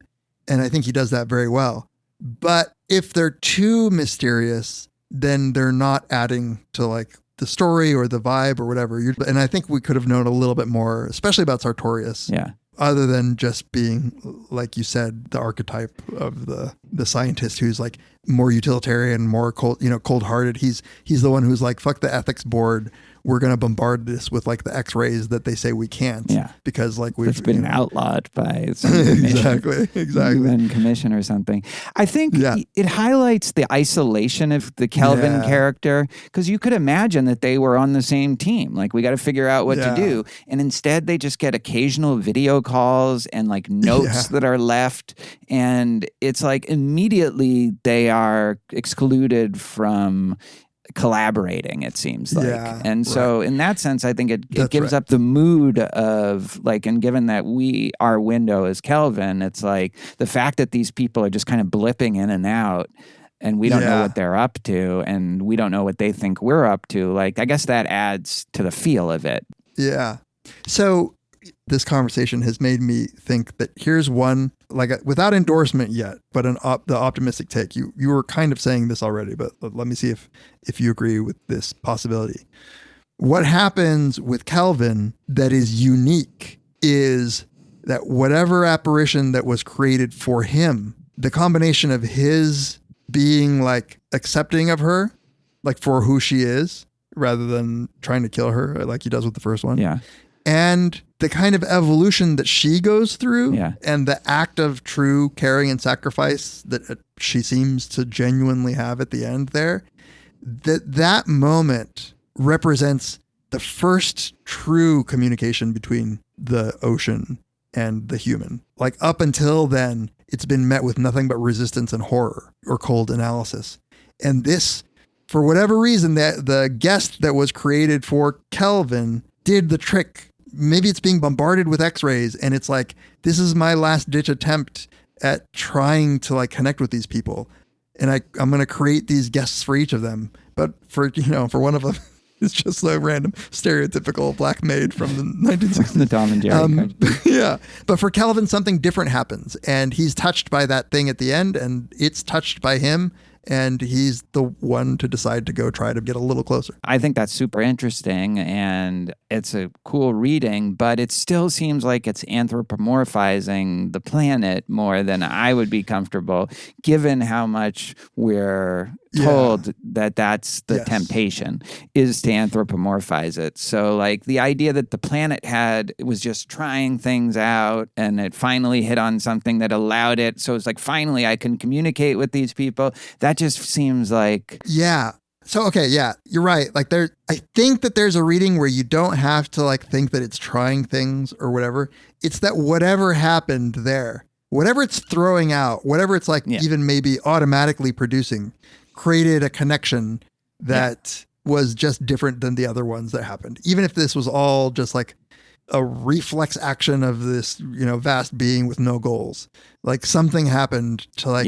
And I think he does that very well. But if they're too mysterious, then they're not adding to like the story or the vibe or whatever. And I think we could have known a little bit more, especially about Sartorius. Yeah. Other than just being, like you said, the archetype of the scientist who's like more utilitarian, more cold-hearted. He's the one who's like, fuck the ethics board. We're going to bombard this with like the X-rays that they say we can't. Yeah. Because like it's been outlawed by some exactly. UN commission or something. I think it highlights the isolation of the Kelvin character, because you could imagine that they were on the same team. Like, we got to figure out what to do. And instead they just get occasional video calls and like notes that are left. And it's like immediately they are excluded from collaborating, it seems like. And so in that sense, I think it gives up the mood of like, and given that our window is Kelvin, it's like the fact that these people are just kind of blipping in and out and we don't know what they're up to and we don't know what they think we're up to. Like, I guess that adds to the feel of it. Yeah. So this conversation has made me think that here's one, like without endorsement yet, but the optimistic take. You were kind of saying this already, but let me see if you agree with this possibility. What happens with Kelvin that is unique is that whatever apparition that was created for him, the combination of his being like accepting of her, like for who she is, rather than trying to kill her like he does with the first one. Yeah. And the kind of evolution that she goes through and the act of true caring and sacrifice that she seems to genuinely have at the end there, that moment represents the first true communication between the ocean and the human. Like, up until then, it's been met with nothing but resistance and horror or cold analysis. And this, for whatever reason, that the guest that was created for Kelvin did the trick. Maybe it's being bombarded with X-rays and it's like, this is my last ditch attempt at trying to like connect with these people. And I'm going to create these guests for each of them. But for one of them, it's just a random stereotypical black maid from the 1960s. The Tom and Jerry. Yeah. But for Kelvin, something different happens and he's touched by that thing at the end and it's touched by him. And he's the one to decide to go try to get a little closer. I think that's super interesting and it's a cool reading, but it still seems like it's anthropomorphizing the planet more than I would be comfortable, given how much we're told that that's the temptation, is to anthropomorphize it. So like the idea that the planet was just trying things out and it finally hit on something that allowed it. So it's like, finally I can communicate with these people. That just seems like... Yeah. So, okay. Yeah, you're right. Like I think that there's a reading where you don't have to like think that it's trying things or whatever. It's that whatever happened there, whatever it's throwing out, whatever it's like even maybe automatically producing, created a connection that was just different than the other ones that happened. Even if this was all just like a reflex action of this, vast being with no goals, like something happened to like,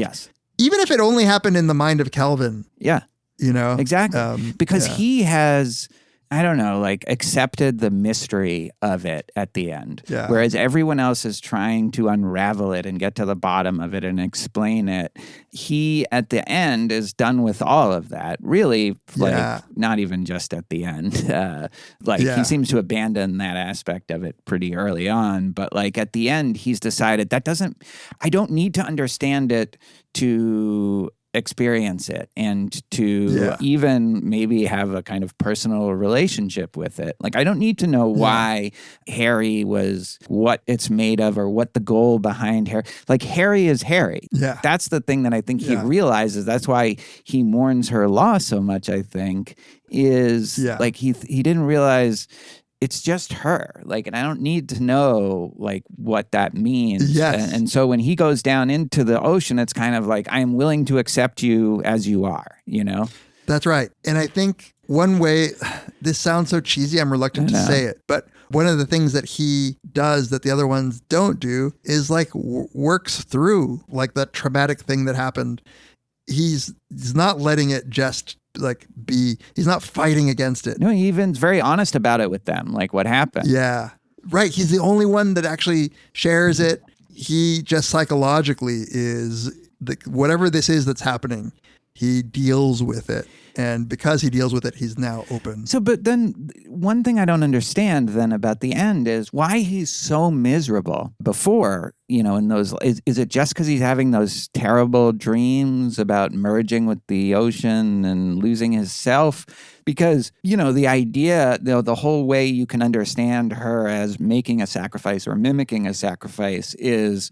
even if it only happened in the mind of Kelvin. Yeah. Exactly. Because he has, I don't know, like accepted the mystery of it at the end. Yeah. Whereas everyone else is trying to unravel it and get to the bottom of it and explain it. He, at the end, is done with all of that. Really, like, not even just at the end. He seems to abandon that aspect of it pretty early on. But like at the end, he's decided I don't need to understand it to experience it and to even maybe have a kind of personal relationship with it. Like, I don't need to know why Harry was what it's made of or what the goal behind Harry. Like, Harry is Harry. Yeah. That's the thing that I think he realizes. That's why he mourns her loss so much, I think, is like he didn't realize it's just her. Like, and I don't need to know like what that means. Yes. And so when he goes down into the ocean, it's kind of like, I am willing to accept you as you are, you know? That's right. And I think one way, this sounds so cheesy, I'm reluctant to say it, but one of the things that he does that the other ones don't do is like works through like that traumatic thing that happened. He's not letting it just like be, he's not fighting against it. No, he even's very honest about it with them, like what happened. Yeah. Right. He's the only one that actually shares it. He just psychologically is whatever this is that's happening, he deals with it. And because he deals with it, he's now open. So, but then one thing I don't understand then about the end is why he's so miserable before, you know, in those, is it just because he's having those terrible dreams about merging with the ocean and losing his self? Because, you know, the idea, the whole way you can understand her as making a sacrifice or mimicking a sacrifice is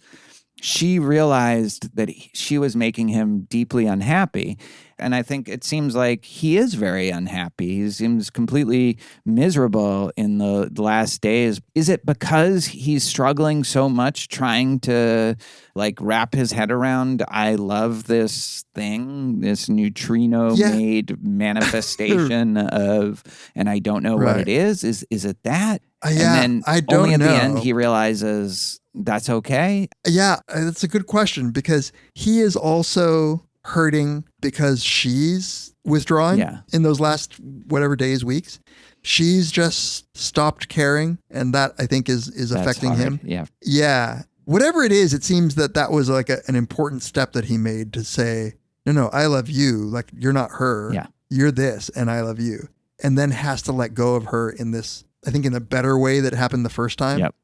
she realized that she was making him deeply unhappy. And I think it seems like he is very unhappy. He seems completely miserable in the last days. Is it because he's struggling so much trying to like wrap his head around, I love this thing, this neutrino-made manifestation of, and I don't know what it is? Is it that? And then I don't only at know. the end he realizes that's okay? Yeah, that's a good question because he is also hurting because she's withdrawing in those last whatever days, weeks. She's just stopped caring, and that I think is affecting him. Yeah. Yeah. Whatever it is, it seems that was like an important step that he made to say, no, I love you. Like, you're not her. Yeah. You're this, and I love you. And then has to let go of her in this, I think, in a better way that happened the first time. Yep.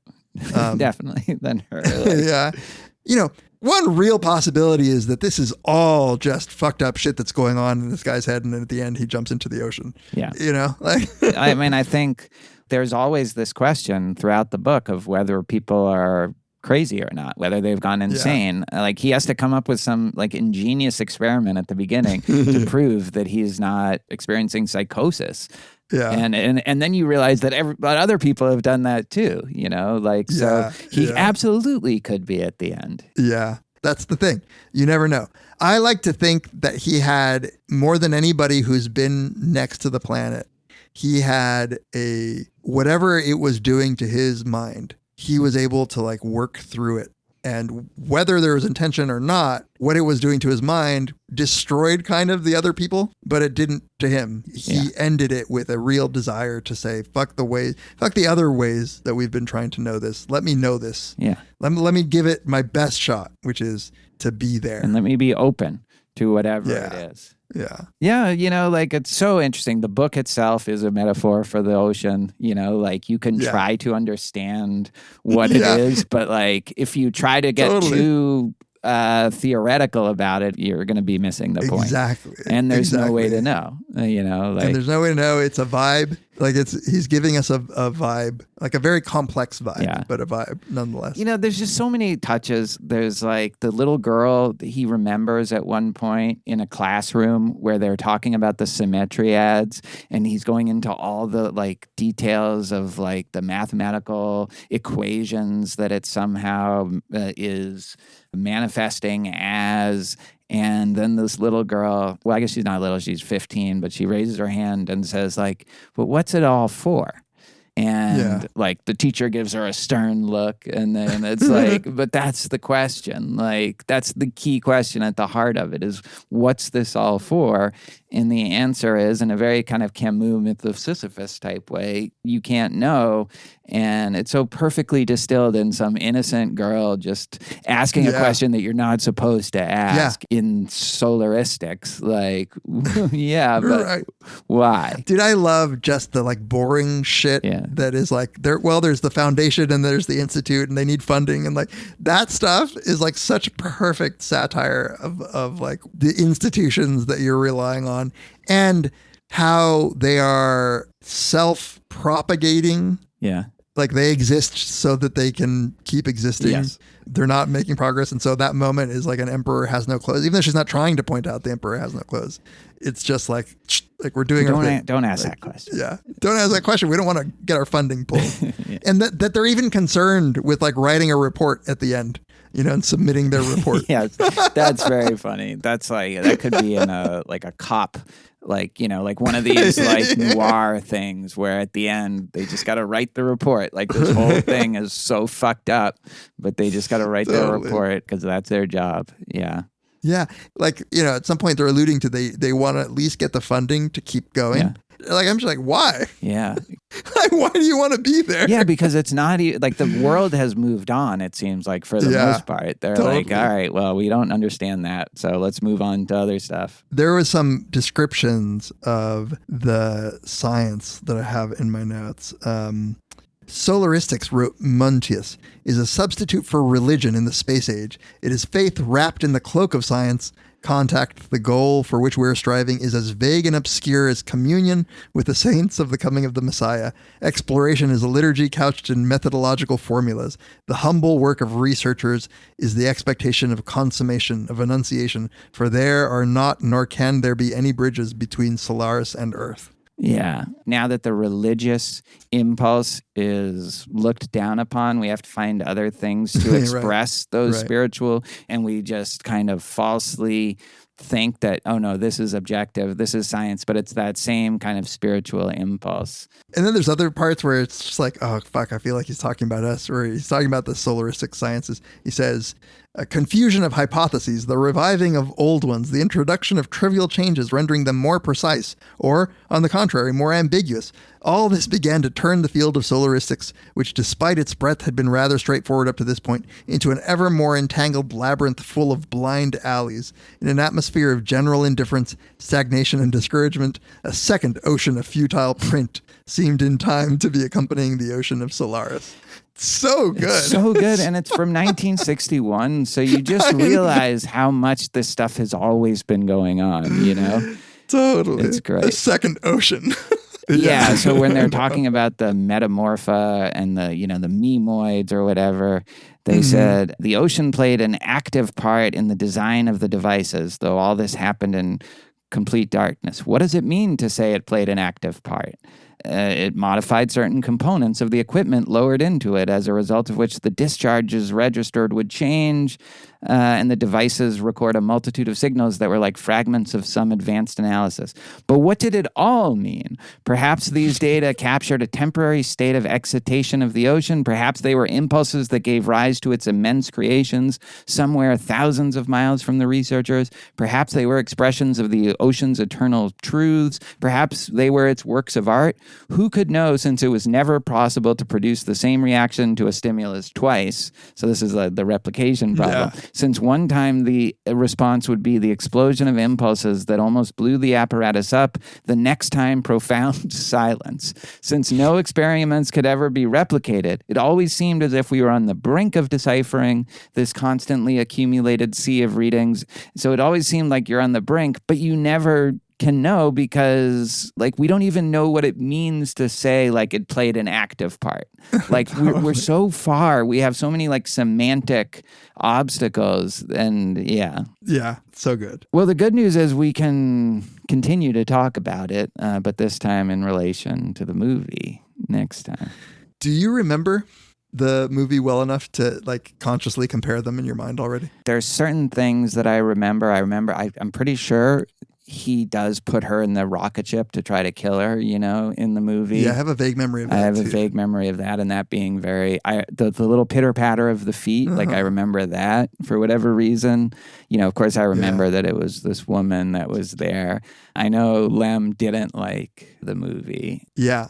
Definitely than her. Yeah. You know, one real possibility is that this is all just fucked up shit that's going on in this guy's head. And then at the end, he jumps into the ocean. Yeah. You know, like, I mean, I think there's always this question throughout the book of whether people are crazy or not, whether they've gone insane. Like, he has to come up with some like ingenious experiment at the beginning to prove that he's not experiencing psychosis. Yeah. And then you realize that other people have done that too, you know, like, so he absolutely could be at the end. Yeah. That's the thing. You never know. I like to think that he had, more than anybody who's been next to the planet, he had whatever it was doing to his mind, he was able to like work through it. And whether there was intention or not, what it was doing to his mind destroyed kind of the other people, but it didn't to him. He ended it with a real desire to say, fuck the other ways that we've been trying to know this. Let me know this. Yeah. Let me give it my best shot, which is to be there. And let me be open to whatever it is. Yeah. Yeah, you know, like, it's so interesting. The book itself is a metaphor for the ocean, you know, like, you can try to understand what it is, but like, if you try to get too theoretical about it, you're going to be missing the point. Exactly. And there's no way to know, you know, like, and there's no way to know. It's a vibe. Like, he's giving us a vibe, like a very complex vibe, but a vibe nonetheless. You know, there's just so many touches. There's like the little girl that he remembers at one point in a classroom where they're talking about the symmetriads, and he's going into all the like details of like the mathematical equations that it somehow is manifesting as. And then this little girl, well, I guess she's not little, she's 15, but she raises her hand and says like, but what's it all for? And like the teacher gives her a stern look, and then it's like, but that's the question. Like, that's the key question at the heart of it is, what's this all for? And the answer is, in a very kind of Camus myth of Sisyphus type way, you can't know. And it's so perfectly distilled in some innocent girl just asking a question that you're not supposed to ask in solaristics. Like, but why? Dude, I love just the like boring shit that is like there's the foundation and there's the institute and they need funding, and like that stuff is like such a perfect satire of like the institutions that you're relying on and how they are self-propagating. Yeah. Like they exist so that they can keep existing. Yes. They're not making progress. And so that moment is like an emperor has no clothes, even though she's not trying to point out the emperor has no clothes. It's just like we're doing our thing. Don't ask that question. Yeah. Don't ask that question. We don't want to get our funding pulled. And that they're even concerned with like writing a report at the end, and submitting their report. Yeah. That's very funny. That's like, that could be in a cop, like one of these like noir things where at the end they just got to write the report. Like this whole thing is so fucked up, but they just got to write their report because that's their job. Yeah. Yeah. Like, at some point they're alluding to they want to at least get the funding to keep going. Yeah. Like, I'm just like, why? Yeah. Like, why do you want to be there? Yeah, because it's not like the world has moved on, it seems like, for the most part. They're like, all right, well, we don't understand that, so let's move on to other stuff. There was some descriptions of the science that I have in my notes. Solaristics, wrote Muntius, is a substitute for religion in the space age. It is faith wrapped in the cloak of science. Contact, the goal for which we are striving, is as vague and obscure as communion with the saints of the coming of the Messiah. Exploration is a liturgy couched in methodological formulas. The humble work of researchers is the expectation of consummation, of enunciation, for there are not nor can there be any bridges between Solaris and Earth. Yeah. Now that the religious impulse is looked down upon, we have to find other things to express those spiritual, and we just kind of falsely think that, oh no, this is objective, this is science, but it's that same kind of spiritual impulse. And then there's other parts where it's just like, oh fuck, I feel like he's talking about us, or he's talking about the solaristic sciences. He says, a confusion of hypotheses, the reviving of old ones, the introduction of trivial changes rendering them more precise, or, on the contrary, more ambiguous. All this began to turn the field of solaristics, which despite its breadth had been rather straightforward up to this point, into an ever more entangled labyrinth full of blind alleys. In an atmosphere of general indifference, stagnation, and discouragement, a second ocean of futile print seemed in time to be accompanying the ocean of Solaris. So good. It's so good. And it's from 1961. So you just realize how much this stuff has always been going on, Totally. It's great. A second ocean. Yeah. So when they're talking about the metamorpha and the memoids or whatever, they said the ocean played an active part in the design of the devices, though all this happened in complete darkness. What does it mean to say it played an active part? It modified certain components of the equipment lowered into it, as a result of which the discharges registered would change, and the devices record a multitude of signals that were like fragments of some advanced analysis. But what did it all mean? Perhaps these data captured a temporary state of excitation of the ocean. Perhaps they were impulses that gave rise to its immense creations somewhere thousands of miles from the researchers. Perhaps they were expressions of the ocean's eternal truths. Perhaps they were its works of art. Who could know, since it was never possible to produce the same reaction to a stimulus twice? So this is the replication problem. Yeah. Since one time the response would be the explosion of impulses that almost blew the apparatus up, the next time profound silence. Since no experiments could ever be replicated, it always seemed as if we were on the brink of deciphering this constantly accumulated sea of readings. So it always seemed like you're on the brink, but you never can know, because like we don't even know what it means to say like it played an active part. Like we're so far, we have so many like semantic obstacles, and yeah, so good. Well, the good news is we can continue to talk about it, but this time in relation to the movie next time. Do you remember the movie well enough to like consciously compare them in your mind already? There's certain things that I remember. I'm pretty sure he does put her in the rocket ship to try to kill her, in the movie. Yeah, I have a vague memory of that. I have a vague memory of that, and that being the little pitter patter of the feet. Like I remember that for whatever reason. Of course I remember that it was this woman that was there. I know Lem didn't like the movie. Yeah.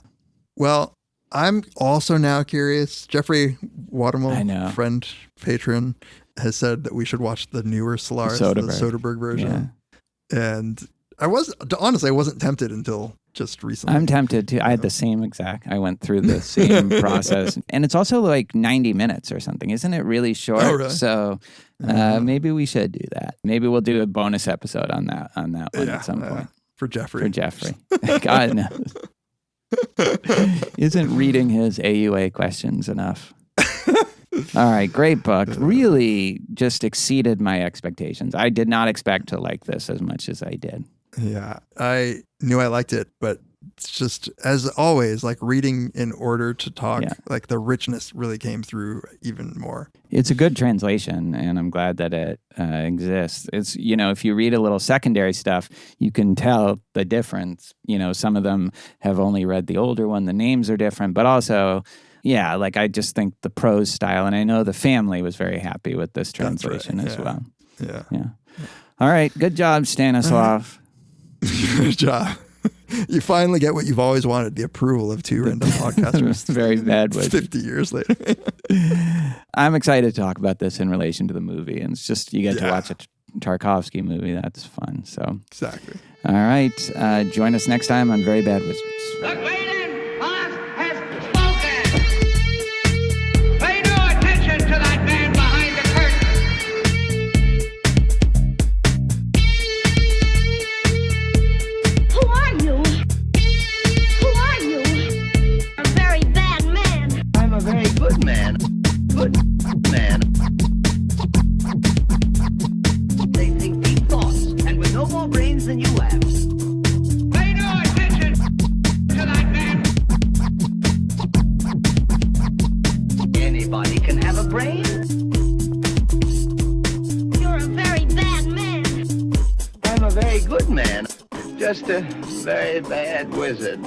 Well, I'm also now curious. Jeffrey Watermill, friend, patron, has said that we should watch the newer Solaris, the Soderbergh version. Yeah. And I wasn't tempted until just recently. I'm tempted to. I had the same exact. I went through the same process, and it's also like 90 minutes or something, isn't it? Really short. Oh, really? So maybe we should do that. Maybe we'll do a bonus episode on that one at some point for Jeffrey. For Jeffrey, God knows. Isn't reading his AUA questions enough? All right, great book. Really just exceeded my expectations. I did not expect to like this as much as I did. Yeah, I knew I liked it, but it's just, as always, like reading in order to talk, like the richness really came through even more. It's a good translation, and I'm glad that it exists. It's, if you read a little secondary stuff, you can tell the difference. Some of them have only read the older one. The names are different, but also... Yeah, like I just think the prose style, and I know the family was very happy with this translation as well. Yeah. All right, good job, Stanislaw. Good job. You finally get what you've always wanted, the approval of two random podcasters. Very bad. 50 years later. I'm excited to talk about this in relation to the movie, and it's just you get to watch a Tarkovsky movie. That's fun. So exactly. All right, join us next time on Very Bad Wizards. The great Oz has spoken. Pay no attention to that man behind the curtain. Who are you? Who are you? A very bad man. I'm a very good man. Good man. They think deep thoughts, and with no more brains than you have. Pay no attention to that man. Anybody can have a brain. You're a very bad man. I'm a very good man. Just a very bad wizard.